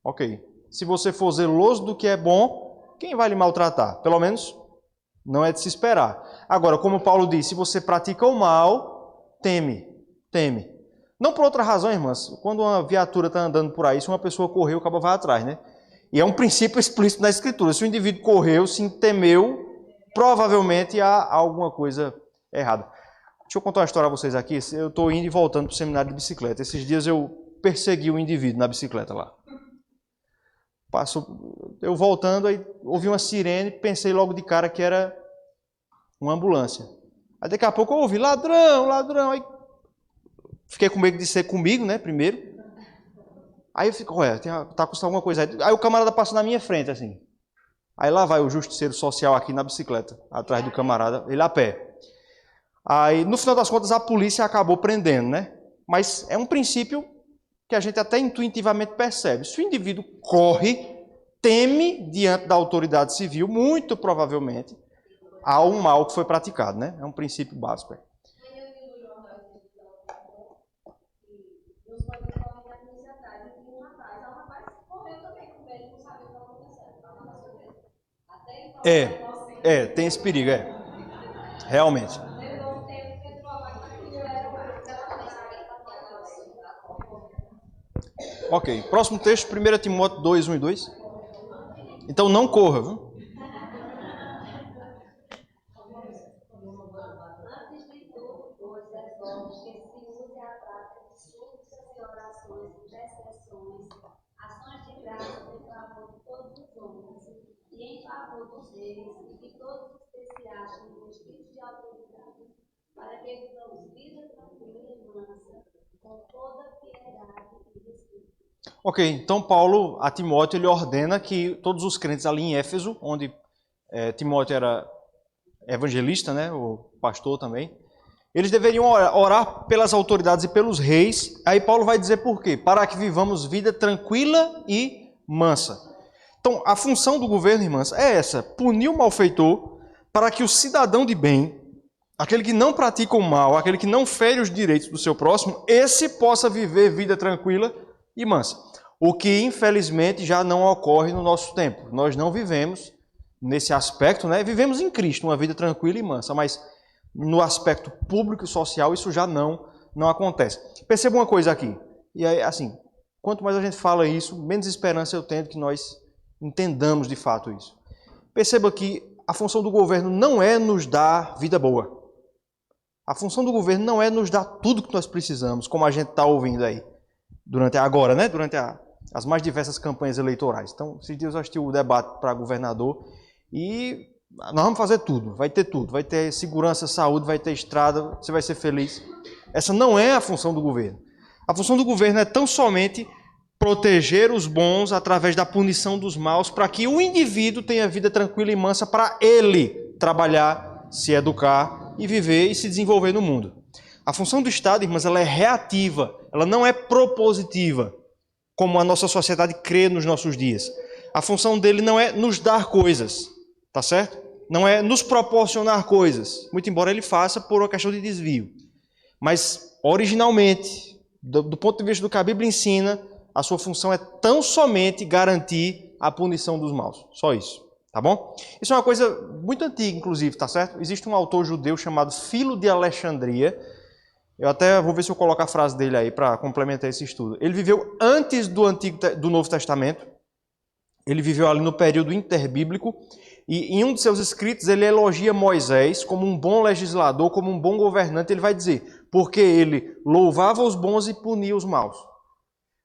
Ok. Se você for zeloso do que é bom, quem vai lhe maltratar? Pelo menos não é de se esperar. Agora, como Paulo diz, se você pratica o mal, teme. Não por outra razão, irmãs. Quando uma viatura está andando por aí, se uma pessoa correu, o cabo vai atrás, né? E é um princípio explícito na Escritura. Se o indivíduo correu, se temeu, provavelmente há alguma coisa errada. Deixa eu contar uma história a vocês aqui. Eu estou indo e voltando para o seminário de bicicleta. Esses dias eu persegui um indivíduo na bicicleta lá. Eu voltando, aí ouvi uma sirene, pensei logo de cara que era uma ambulância. Aí daqui a pouco eu ouvi, ladrão. Aí fiquei com medo de ser comigo, né, primeiro. Aí eu fico, ué, tá custando alguma coisa aí. Aí o camarada passa na minha frente, assim. Aí lá vai o justiceiro social aqui na bicicleta, atrás do camarada, ele a pé. Aí, no final das contas, a polícia acabou prendendo, né? Mas é um princípio que a gente até intuitivamente percebe. Se o indivíduo corre, teme diante da autoridade civil, muito provavelmente há um mal que foi praticado, né? É um princípio básico. Tem esse perigo, realmente. Ok, próximo texto, 1 Timóteo 2, 1 e 2. Então não corra, viu? Antes de tudo, pois é bom que se use a prática de súplicas e orações, intercessões, ações de graça em favor de todos os homens e em favor dos reis, e de todos os que se acham no espírito de autoridade, para que vivamos vida tranquila e mansa, com toda piedade e respeito. Ok, então Paulo, a Timóteo, ele ordena que todos os crentes ali em Éfeso, onde Timóteo era evangelista, né, o pastor também, eles deveriam orar pelas autoridades e pelos reis. Aí Paulo vai dizer por quê? Para que vivamos vida tranquila e mansa. Então, a função do governo, irmãs, é essa: punir o malfeitor para que o cidadão de bem, aquele que não pratica o mal, aquele que não fere os direitos do seu próximo, esse possa viver vida tranquila e mansa. O que, infelizmente, já não ocorre no nosso tempo. Nós não vivemos nesse aspecto, né? Vivemos em Cristo uma vida tranquila e mansa, mas no aspecto público e social, isso já não acontece. Perceba uma coisa aqui, e aí, assim, quanto mais a gente fala isso, menos esperança eu tenho de que nós entendamos de fato isso. Perceba que a função do governo não é nos dar vida boa. A função do governo não é nos dar tudo que nós precisamos, como a gente está ouvindo aí, durante as mais diversas campanhas eleitorais. Então, esses dias eu assisti o debate para governador e nós vamos fazer tudo, vai ter segurança, saúde, vai ter estrada, você vai ser feliz. Essa não é a função do governo. A função do governo é tão somente proteger os bons através da punição dos maus, para que o indivíduo tenha vida tranquila e mansa para ele trabalhar, se educar e viver e se desenvolver no mundo. A função do Estado, irmãs, ela é reativa, ela não é propositiva, como a nossa sociedade crê nos nossos dias. A função dele não é nos dar coisas, tá certo? Não é nos proporcionar coisas, muito embora ele faça por uma questão de desvio. Mas, originalmente, do ponto de vista do que a Bíblia ensina, a sua função é tão somente garantir a punição dos maus. Só isso, tá bom? Isso é uma coisa muito antiga, inclusive, tá certo? Existe um autor judeu chamado Filo de Alexandria. Eu até vou ver se eu coloco a frase dele aí para complementar esse estudo. Ele viveu antes do Novo Testamento. Ele viveu ali no período interbíblico. E em um de seus escritos ele elogia Moisés como um bom legislador, como um bom governante. Ele vai dizer, porque ele louvava os bons e punia os maus.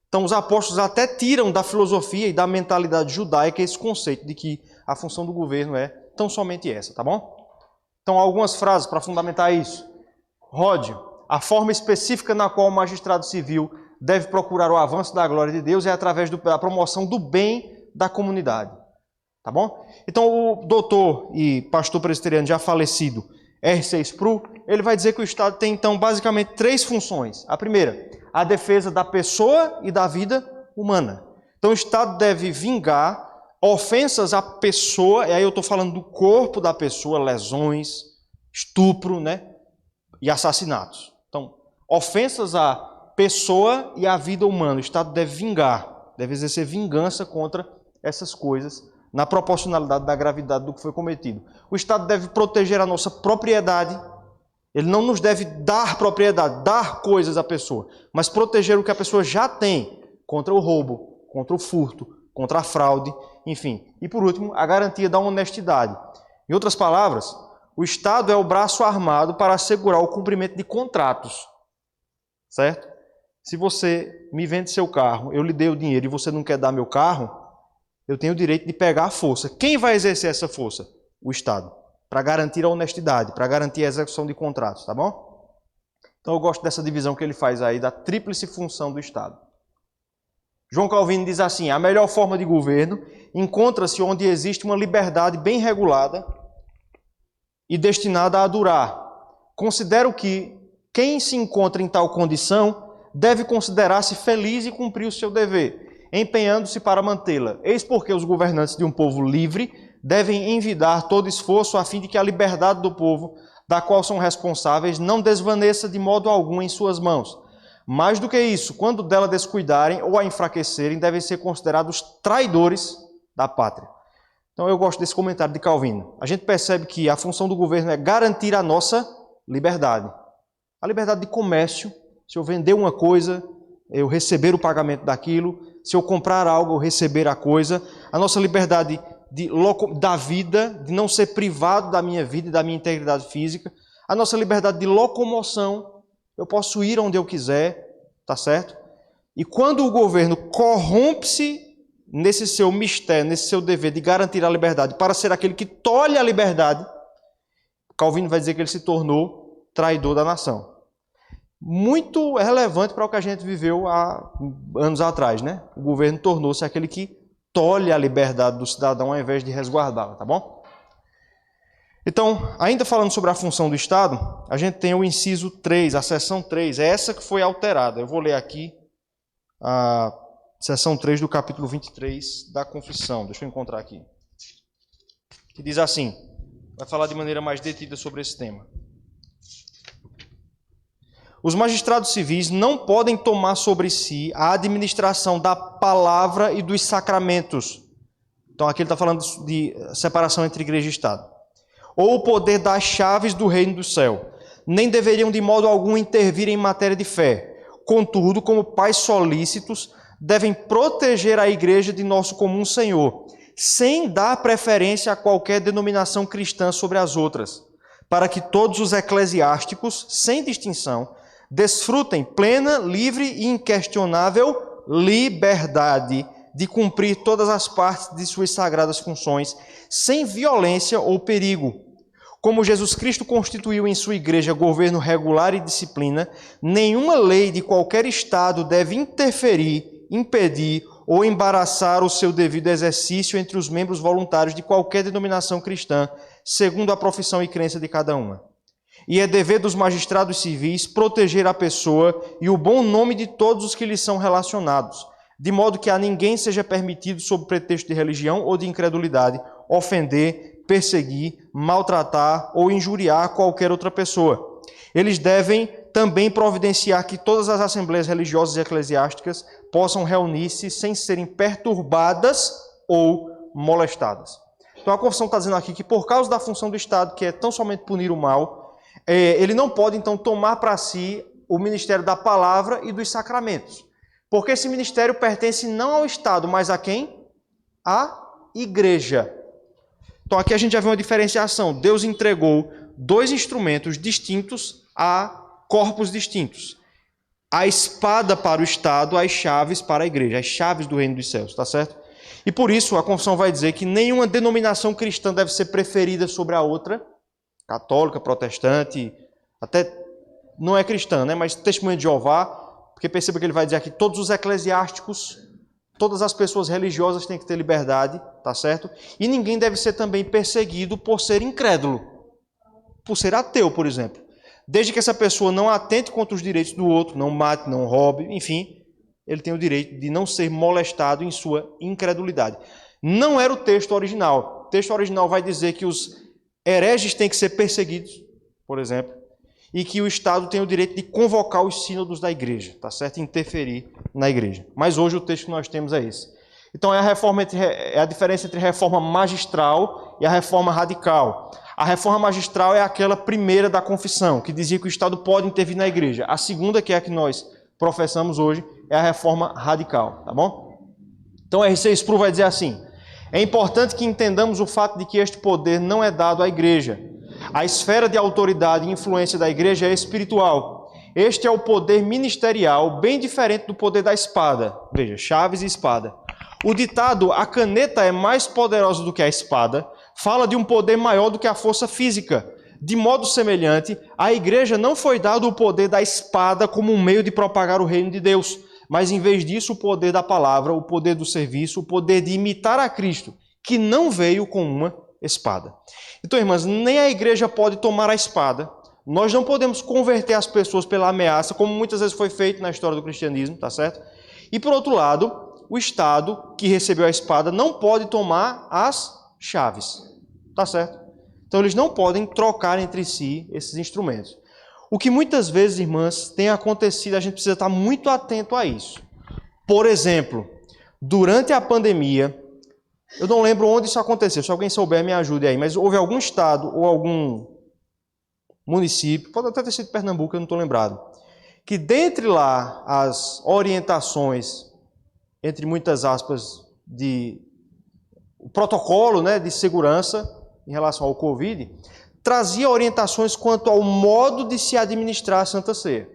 Então os apóstolos até tiram da filosofia e da mentalidade judaica esse conceito de que a função do governo é tão somente essa, tá bom? Então algumas frases para fundamentar isso. Ródio, a forma específica na qual o magistrado civil deve procurar o avanço da glória de Deus é através da promoção do bem da comunidade. Tá bom? Então o doutor e pastor presbiteriano já falecido, R.C. Sproul, ele vai dizer que o Estado tem então basicamente 3 funções. A primeira, a defesa da pessoa e da vida humana. Então o Estado deve vingar ofensas à pessoa, e aí eu estou falando do corpo da pessoa, lesões, estupro, né? E assassinatos. Então, ofensas à pessoa e à vida humana. O Estado deve vingar, deve exercer vingança contra essas coisas, na proporcionalidade da gravidade do que foi cometido. O Estado deve proteger a nossa propriedade. Ele não nos deve dar propriedade, dar coisas à pessoa, mas proteger o que a pessoa já tem contra o roubo, contra o furto, contra a fraude, enfim. E por último, a garantia da honestidade. Em outras palavras, o Estado é o braço armado para assegurar o cumprimento de contratos, certo? Se você me vende seu carro, eu lhe dei o dinheiro e você não quer dar meu carro, eu tenho o direito de pegar a força. Quem vai exercer essa força? O Estado. Para garantir a honestidade, para garantir a execução de contratos, tá bom? Então eu gosto dessa divisão que ele faz aí, da tríplice função do Estado. João Calvino diz assim, a melhor forma de governo encontra-se onde existe uma liberdade bem regulada e destinada a durar. Considero que quem se encontra em tal condição deve considerar-se feliz e cumprir o seu dever, empenhando-se para mantê-la. Eis porque os governantes de um povo livre devem envidar todo esforço a fim de que a liberdade do povo, da qual são responsáveis, não desvaneça de modo algum em suas mãos. Mais do que isso, quando dela descuidarem ou a enfraquecerem, devem ser considerados traidores da pátria. Então eu gosto desse comentário de Calvino. A gente percebe que a função do governo é garantir a nossa liberdade. A liberdade de comércio, se eu vender uma coisa, eu receber o pagamento daquilo, se eu comprar algo, eu receber a coisa. A nossa liberdade da vida, de não ser privado da minha vida e da minha integridade física. A nossa liberdade de locomoção, eu posso ir onde eu quiser, tá certo? E quando o governo corrompe-se nesse seu mistério, nesse seu dever de garantir a liberdade, para ser aquele que tolhe a liberdade, Calvino vai dizer que ele se tornou traidor da nação. Muito relevante para o que a gente viveu há anos atrás, né? O governo tornou-se aquele que tolhe a liberdade do cidadão ao invés de resguardá-la, tá bom? Então, ainda falando sobre a função do Estado, a gente tem o inciso 3, a seção 3, é essa que foi alterada. Eu vou ler aqui a seção 3 do capítulo 23 da Confissão. Deixa eu encontrar aqui. Que diz assim, vai falar de maneira mais detida sobre esse tema. Os magistrados civis não podem tomar sobre si a administração da palavra e dos sacramentos. Então aqui ele está falando de separação entre igreja e Estado. ou o poder das chaves do reino do céu, nem deveriam de modo algum intervir em matéria de fé. Contudo, como pais solícitos, devem proteger a igreja de nosso comum Senhor, sem dar preferência a qualquer denominação cristã sobre as outras, para que todos os eclesiásticos, sem distinção, desfrutem plena, livre e inquestionável liberdade de cumprir todas as partes de suas sagradas funções, sem violência ou perigo. Como Jesus Cristo constituiu em sua igreja governo regular e disciplina, nenhuma lei de qualquer estado deve interferir, impedir ou embaraçar o seu devido exercício entre os membros voluntários de qualquer denominação cristã, segundo a profissão e crença de cada uma. E é dever dos magistrados civis proteger a pessoa e o bom nome de todos os que lhes são relacionados, de modo que a ninguém seja permitido, sob pretexto de religião ou de incredulidade, ofender, perseguir, maltratar ou injuriar qualquer outra pessoa. Eles devem também providenciar que todas as assembleias religiosas e eclesiásticas possam reunir-se sem serem perturbadas ou molestadas. Então a confissão está dizendo aqui que por causa da função do Estado, que é tão somente punir o mal, ele não pode então tomar para si o ministério da palavra e dos sacramentos. Porque esse ministério pertence não ao Estado, mas a quem? À igreja. Então aqui a gente já vê uma diferenciação. Deus entregou dois instrumentos distintos a corpos distintos. A espada para o Estado, as chaves para a igreja, as chaves do reino dos céus, está certo? E por isso a confissão vai dizer que nenhuma denominação cristã deve ser preferida sobre a outra, católica, protestante, até não é cristã, né? Mas testemunha de Jeová, porque perceba que ele vai dizer aqui, todos os eclesiásticos, todas as pessoas religiosas têm que ter liberdade, tá certo? E ninguém deve ser também perseguido por ser incrédulo, por ser ateu, por exemplo. Desde que essa pessoa não atente contra os direitos do outro, não mate, não roube, enfim, ele tem o direito de não ser molestado em sua incredulidade. Não era o texto original. O texto original vai dizer que os hereges têm que ser perseguidos, por exemplo, e que o Estado tem o direito de convocar os sínodos da igreja, tá certo? Interferir na igreja. Mas hoje o texto que nós temos é esse. Então é a diferença entre a reforma magistral e a reforma radical. A reforma magistral é aquela primeira da confissão, que dizia que o Estado pode intervir na igreja. A segunda, que é a que nós professamos hoje, é a reforma radical, tá bom? Então a R6 Spru vai dizer assim: é importante que entendamos o fato de que este poder não é dado à igreja. A esfera de autoridade e influência da igreja é espiritual. Este é o poder ministerial, bem diferente do poder da espada. Veja, chaves e espada. O ditado, a caneta é mais poderosa do que a espada, fala de um poder maior do que a força física. De modo semelhante, à igreja não foi dado o poder da espada como um meio de propagar o reino de Deus, mas em vez disso o poder da palavra, o poder do serviço, o poder de imitar a Cristo, que não veio com uma espada. Então, irmãs, nem a igreja pode tomar a espada. Nós não podemos converter as pessoas pela ameaça, como muitas vezes foi feito na história do cristianismo, tá certo? E por outro lado, o Estado que recebeu a espada não pode tomar as chaves, tá certo? Então eles não podem trocar entre si esses instrumentos. O que muitas vezes, irmãs, tem acontecido, a gente precisa estar muito atento a isso. Por exemplo, durante a pandemia, eu não lembro onde isso aconteceu, se alguém souber me ajude aí, mas houve algum estado ou algum município, pode até ter sido Pernambuco, eu não estou lembrado, que dentre lá as orientações, entre muitas aspas, de o protocolo, né, de segurança em relação ao Covid, trazia orientações quanto ao modo de se administrar a Santa Ceia.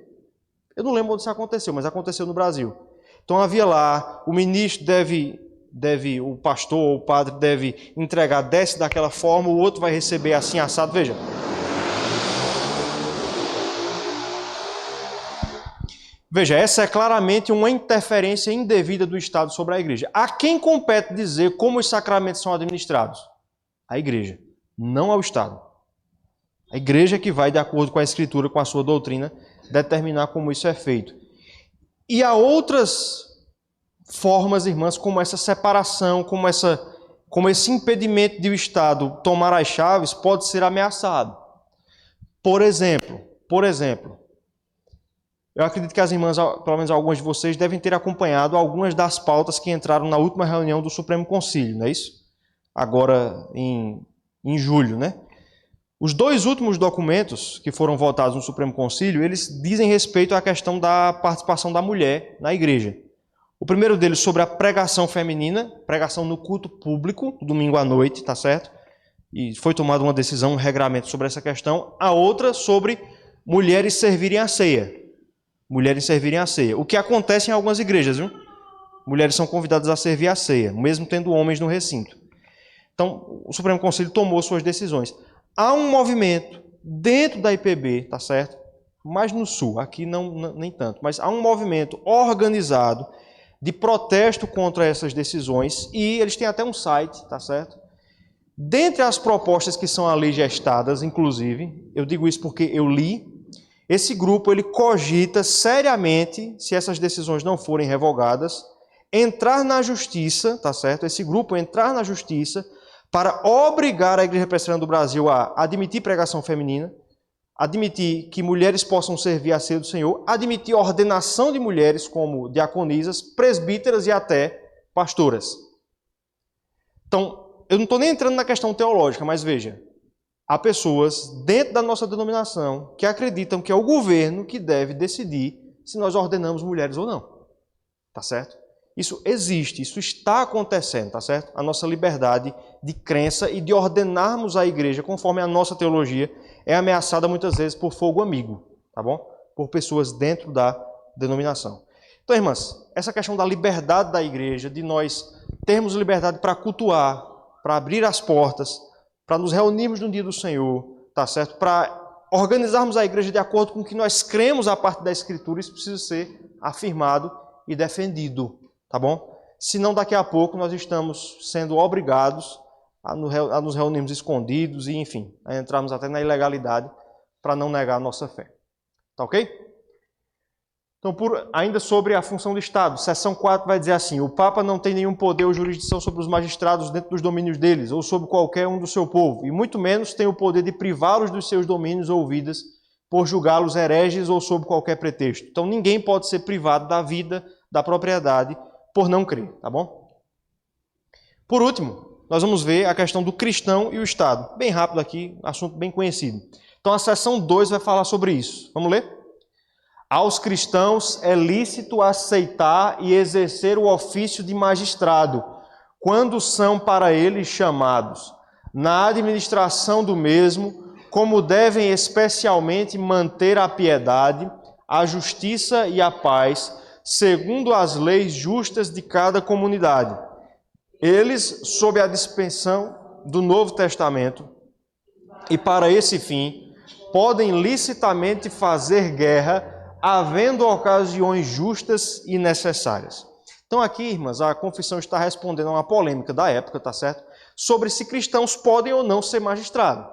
Eu não lembro onde isso aconteceu, mas aconteceu no Brasil. Então havia lá, o ministro o pastor ou o padre deve entregar, desce daquela forma, o outro vai receber assim assado, veja. Veja, essa é claramente uma interferência indevida do Estado sobre a igreja. A quem compete dizer como os sacramentos são administrados? A igreja, não ao Estado. A igreja é que vai, de acordo com a Escritura, com a sua doutrina, determinar como isso é feito. E há outras formas, irmãs, como essa separação, como esse impedimento de o Estado tomar as chaves pode ser ameaçado. Por exemplo, eu acredito que as irmãs, pelo menos algumas de vocês, devem ter acompanhado algumas das pautas que entraram na última reunião do Supremo Concílio, não é isso? Agora em julho, né? Os dois últimos documentos que foram votados no Supremo Concílio, eles dizem respeito à questão da participação da mulher na igreja. O primeiro deles sobre a pregação feminina, pregação no culto público, domingo à noite, tá certo? E foi tomada uma decisão, um regramento sobre essa questão. A outra sobre mulheres servirem a ceia. Mulheres servirem a ceia. O que acontece em algumas igrejas, viu? Mulheres são convidadas a servir a ceia, mesmo tendo homens no recinto. Então, o Supremo Conselho tomou suas decisões. Há um movimento dentro da IPB, tá certo? Mais no sul, aqui nem tanto, mas há um movimento organizado de protesto contra essas decisões e eles têm até um site, tá certo? Dentre as propostas que são ali gestadas, inclusive, eu digo isso porque eu li, esse grupo ele cogita seriamente, se essas decisões não forem revogadas, entrar na justiça, tá certo? Esse grupo entrar na justiça para obrigar a Igreja Presbiteriana do Brasil a admitir pregação feminina, admitir que mulheres possam servir a ceia do Senhor, admitir ordenação de mulheres como diaconisas, presbíteras e até pastoras. Então, eu não estou nem entrando na questão teológica, mas veja, há pessoas dentro da nossa denominação que acreditam que é o governo que deve decidir se nós ordenamos mulheres ou não. Tá certo? Isso existe, isso está acontecendo, tá certo? A nossa liberdade de crença e de ordenarmos a igreja conforme a nossa teologia é ameaçada muitas vezes por fogo amigo, tá bom? Por pessoas dentro da denominação. Então, irmãs, essa questão da liberdade da igreja, de nós termos liberdade para cultuar, para abrir as portas, para nos reunirmos no dia do Senhor, tá certo? Para organizarmos a igreja de acordo com o que nós cremos a parte da Escritura, isso precisa ser afirmado e defendido, tá bom? Senão daqui a pouco nós estamos sendo obrigados a nos reunirmos escondidos e, enfim, a entrarmos até na ilegalidade para não negar a nossa fé. Tá ok? Então, ainda sobre a função do Estado, seção 4 vai dizer assim: o Papa não tem nenhum poder ou jurisdição sobre os magistrados dentro dos domínios deles, ou sobre qualquer um do seu povo, e muito menos tem o poder de privá-los dos seus domínios ou vidas, por julgá-los hereges ou sob qualquer pretexto. Então, ninguém pode ser privado da vida, da propriedade, por não crer, tá bom? Por último, nós vamos ver a questão do cristão e o Estado. Bem rápido aqui, assunto bem conhecido. Então, a seção 2 vai falar sobre isso. Vamos ler? Aos cristãos é lícito aceitar e exercer o ofício de magistrado, quando são para eles chamados, na administração do mesmo, como devem especialmente manter a piedade, a justiça e a paz, segundo as leis justas de cada comunidade. Eles, sob a dispensão do Novo Testamento, e para esse fim, podem licitamente fazer guerra, havendo ocasiões justas e necessárias. Então aqui, irmãs, a confissão está respondendo a uma polêmica da época, tá certo? Sobre se cristãos podem ou não ser magistrados.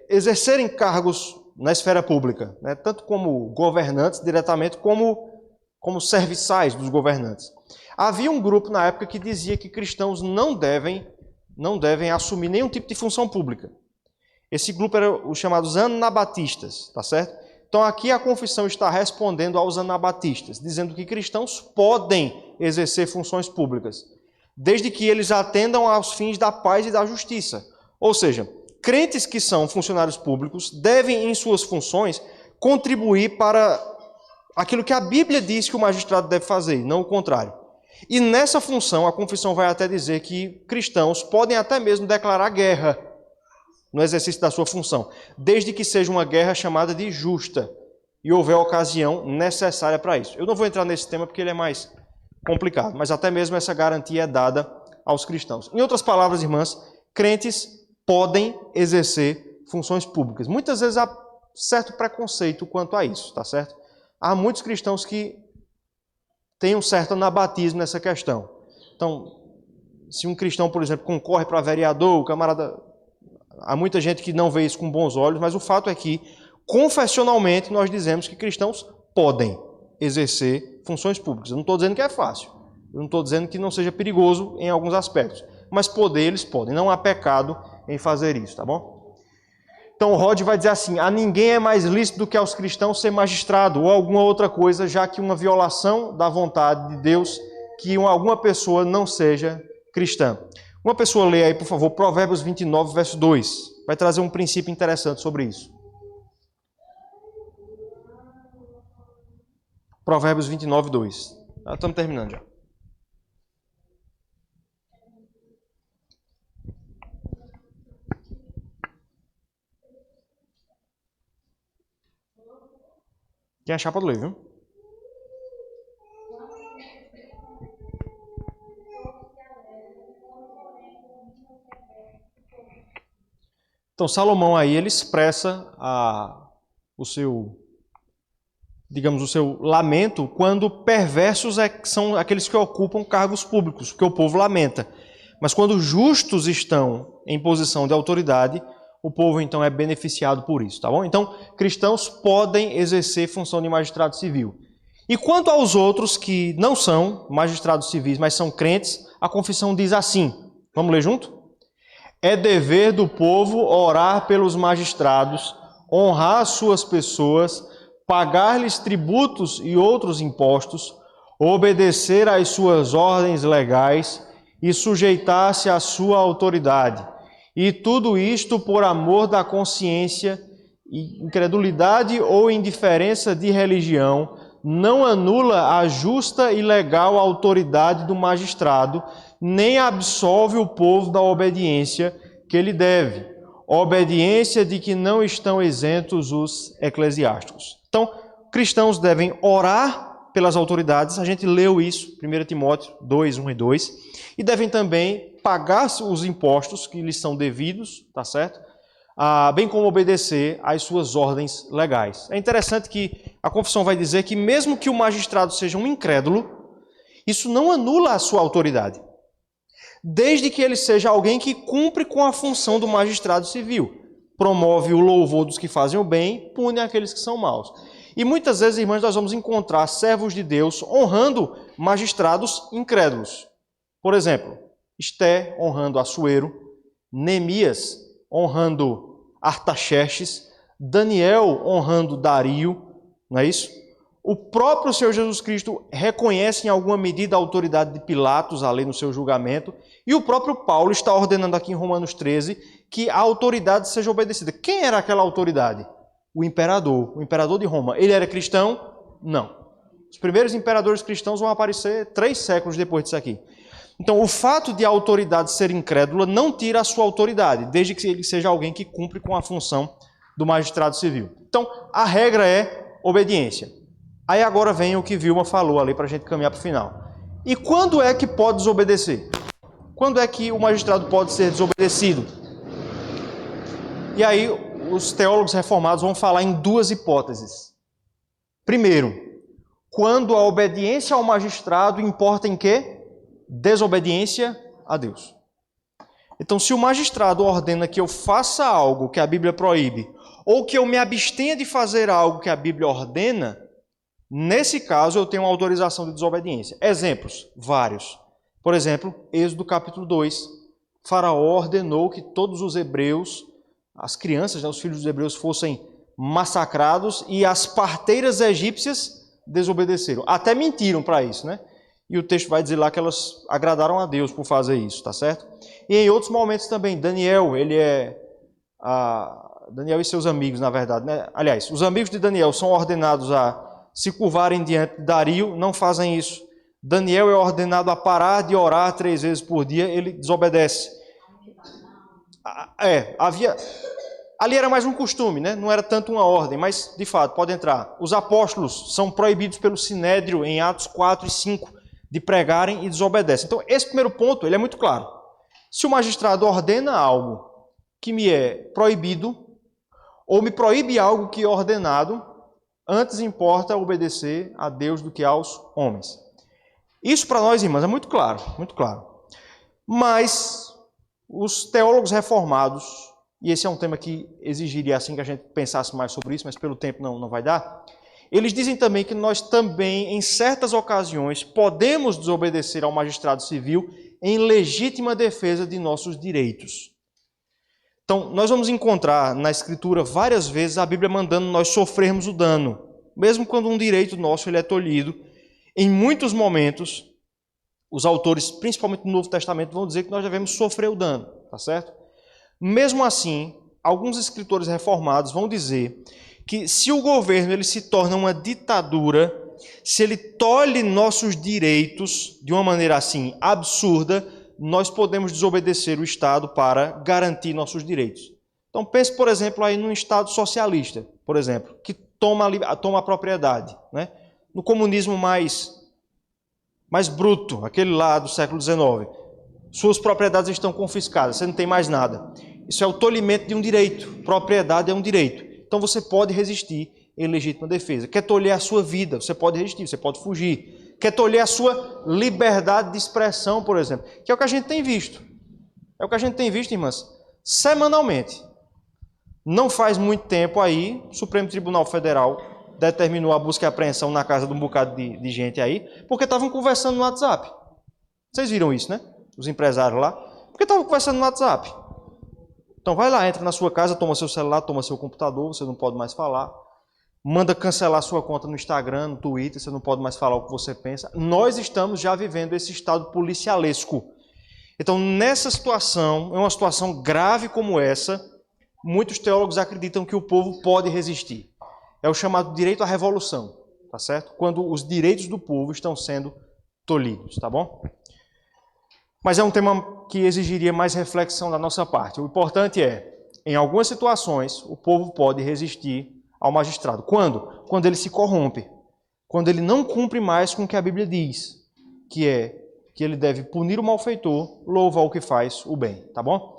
Exercerem cargos na esfera pública, né? Tanto como governantes diretamente, como serviçais dos governantes. Havia um grupo na época que dizia que cristãos não devem assumir nenhum tipo de função pública. Esse grupo era os chamados anabatistas, tá certo? Então aqui a confissão está respondendo aos anabatistas, dizendo que cristãos podem exercer funções públicas, desde que eles atendam aos fins da paz e da justiça. Ou seja, crentes que são funcionários públicos devem, em suas funções, contribuir para aquilo que a Bíblia diz que o magistrado deve fazer, não o contrário. E nessa função, a confissão vai até dizer que cristãos podem até mesmo declarar guerra no exercício da sua função, desde que seja uma guerra chamada de justa e houver ocasião necessária para isso. Eu não vou entrar nesse tema porque ele é mais complicado, mas até mesmo essa garantia é dada aos cristãos. Em outras palavras, irmãs, crentes podem exercer funções públicas. Muitas vezes há certo preconceito quanto a isso, tá certo? Há muitos cristãos que têm um certo anabatismo nessa questão. Então, se um cristão, por exemplo, concorre para vereador, o camarada... Há muita gente que não vê isso com bons olhos, mas o fato é que, confessionalmente, nós dizemos que cristãos podem exercer funções públicas. Eu não estou dizendo que é fácil, eu não estou dizendo que não seja perigoso em alguns aspectos, mas poder eles podem, não há pecado em fazer isso, tá bom? Então o Rod vai dizer assim: a ninguém é mais lícito do que aos cristãos ser magistrado ou alguma outra coisa, já que uma violação da vontade de Deus que alguma pessoa não seja cristã. Uma pessoa lê aí, por favor, Provérbios 29, verso 2. vai trazer um princípio interessante sobre isso. Provérbios 29, 2. Estamos terminando já. Quem achar pode ler, viu? Então, Salomão aí, ele expressa o seu lamento quando perversos são aqueles que ocupam cargos públicos, que o povo lamenta. Mas quando justos estão em posição de autoridade, o povo então é beneficiado por isso, tá bom? Então, cristãos podem exercer função de magistrado civil. E quanto aos outros que não são magistrados civis, mas são crentes, a confissão diz assim. Vamos ler junto? É dever do povo orar pelos magistrados, honrar suas pessoas, pagar-lhes tributos e outros impostos, obedecer às suas ordens legais e sujeitar-se à sua autoridade. E tudo isto por amor da consciência, incredulidade ou indiferença de religião, não anula a justa e legal autoridade do magistrado, nem absolve o povo da obediência que lhe deve, obediência de que não estão isentos os eclesiásticos. Então, cristãos devem orar pelas autoridades, a gente leu isso, 1 Timóteo 2, 1 e 2, e devem também pagar os impostos que lhes são devidos, tá certo? Bem como obedecer às suas ordens legais. É interessante que a confissão vai dizer que mesmo que o magistrado seja um incrédulo, isso não anula a sua autoridade, desde que ele seja alguém que cumpre com a função do magistrado civil, promove o louvor dos que fazem o bem, pune aqueles que são maus. E muitas vezes, irmãos, nós vamos encontrar servos de Deus honrando magistrados incrédulos. Por exemplo, Esté honrando Assuero, Neemias honrando Artaxerxes, Daniel honrando Dario, não é isso? O próprio Senhor Jesus Cristo reconhece em alguma medida a autoridade de Pilatos ali no seu julgamento, e o próprio Paulo está ordenando aqui em Romanos 13 que a autoridade seja obedecida. Quem era aquela autoridade? O imperador de Roma. Ele era cristão? Não. Os primeiros imperadores cristãos vão aparecer 3 séculos depois disso aqui. Então, o fato de a autoridade ser incrédula não tira a sua autoridade, desde que ele seja alguém que cumpre com a função do magistrado civil. Então, a regra é obediência. Aí agora vem o que Vilma falou ali para a gente caminhar para o final. E quando é que pode desobedecer? Quando é que o magistrado pode ser desobedecido? E aí os teólogos reformados vão falar em 2 hipóteses. Primeiro, quando a obediência ao magistrado importa em quê? Desobediência a Deus. Então, se o magistrado ordena que eu faça algo que a Bíblia proíbe, ou que eu me abstenha de fazer algo que a Bíblia ordena, nesse caso eu tenho uma autorização de desobediência. Exemplos, vários. Por exemplo, Êxodo capítulo 2. Faraó ordenou que todos os hebreus, as crianças, os filhos dos hebreus, fossem massacrados, e as parteiras egípcias desobedeceram. Até mentiram para isso, né? E o texto vai dizer lá que elas agradaram a Deus por fazer isso, tá certo? E em outros momentos também, Daniel, Daniel e seus amigos, na verdade, né? Aliás, os amigos de Daniel são ordenados a se curvarem diante de Dario, não fazem isso. Daniel é ordenado a parar de orar 3 vezes por dia, ele desobedece. Ali era mais um costume, né? Não era tanto uma ordem, mas de fato, pode entrar. Os apóstolos são proibidos pelo Sinédrio em Atos 4 e 5 de pregarem e desobedecem. Então, esse primeiro ponto ele é muito claro. Se o magistrado ordena algo que me é proibido, ou me proíbe algo que é ordenado, antes importa obedecer a Deus do que aos homens. Isso para nós, irmãos, é muito claro, muito claro. Mas os teólogos reformados, e esse é um tema que exigiria assim que a gente pensasse mais sobre isso, mas pelo tempo não vai dar, eles dizem também que nós também, em certas ocasiões, podemos desobedecer ao magistrado civil em legítima defesa de nossos direitos. Então, nós vamos encontrar na Escritura várias vezes a Bíblia mandando nós sofrermos o dano, mesmo quando um direito nosso ele é tolhido. Em muitos momentos, os autores, principalmente no Novo Testamento, vão dizer que nós devemos sofrer o dano, tá certo? Mesmo assim, alguns escritores reformados vão dizer que se o governo ele se torna uma ditadura, se ele tolhe nossos direitos de uma maneira assim absurda, nós podemos desobedecer o Estado para garantir nossos direitos. Então pense, por exemplo, aí num Estado socialista, por exemplo, que toma a propriedade, né? No comunismo mais bruto, aquele lá do século XIX. Suas propriedades estão confiscadas, você não tem mais nada. Isso é o tolhimento de um direito. Propriedade é um direito. Então você pode resistir em legítima defesa. Quer tolher a sua vida, você pode resistir, você pode fugir. Quer tolher a sua liberdade de expressão, por exemplo, que é o que a gente tem visto. É o que a gente tem visto, irmãs, semanalmente. Não faz muito tempo aí, o Supremo Tribunal Federal determinou a busca e apreensão na casa de um bocado de gente aí, porque estavam conversando no WhatsApp. Vocês viram isso, né? Os empresários lá. Porque estavam conversando no WhatsApp. Então vai lá, entra na sua casa, toma seu celular, toma seu computador, você não pode mais falar. Manda cancelar sua conta no Instagram, no Twitter, você não pode mais falar o que você pensa. Nós estamos já vivendo esse estado policialesco. Então, nessa situação, é uma situação grave como essa, muitos teólogos acreditam que o povo pode resistir. É o chamado direito à revolução, tá certo? Quando os direitos do povo estão sendo tolhidos, tá bom? Mas é um tema que exigiria mais reflexão da nossa parte. O importante é, em algumas situações, o povo pode resistir ao magistrado. Quando? Quando ele se corrompe. Quando ele não cumpre mais com o que a Bíblia diz, que é que ele deve punir o malfeitor, louvar o que faz o bem, tá bom?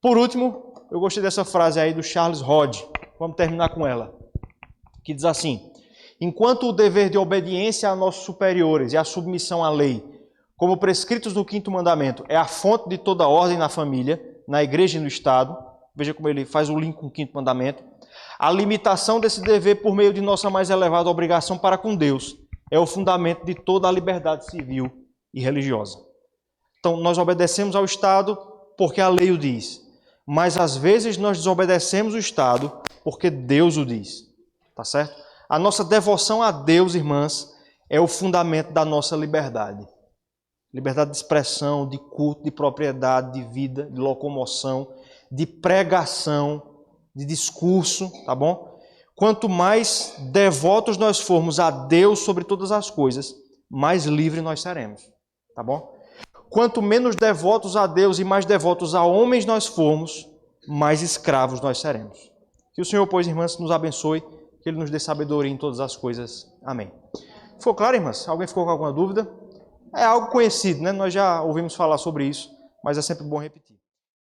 Por último, eu gostei dessa frase aí do Charles Hodge. Vamos terminar com ela. Que diz assim: enquanto o dever de obediência a nossos superiores e a submissão à lei, como prescritos no 5º mandamento, é a fonte de toda ordem na família, na igreja e no Estado, veja como ele faz o link com o 5º mandamento, a limitação desse dever por meio de nossa mais elevada obrigação para com Deus é o fundamento de toda a liberdade civil e religiosa. Então, nós obedecemos ao Estado porque a lei o diz, mas às vezes nós desobedecemos o Estado porque Deus o diz, tá certo? A nossa devoção a Deus, irmãs, é o fundamento da nossa liberdade. Liberdade de expressão, de culto, de propriedade, de vida, de locomoção, de pregação, de discurso, tá bom? Quanto mais devotos nós formos a Deus sobre todas as coisas, mais livres nós seremos, tá bom? Quanto menos devotos a Deus e mais devotos a homens nós formos, mais escravos nós seremos. Que o Senhor, pois, irmãs, nos abençoe, que Ele nos dê sabedoria em todas as coisas. Amém. Ficou claro, irmãs? Alguém ficou com alguma dúvida? É algo conhecido, né? Nós já ouvimos falar sobre isso, mas é sempre bom repetir.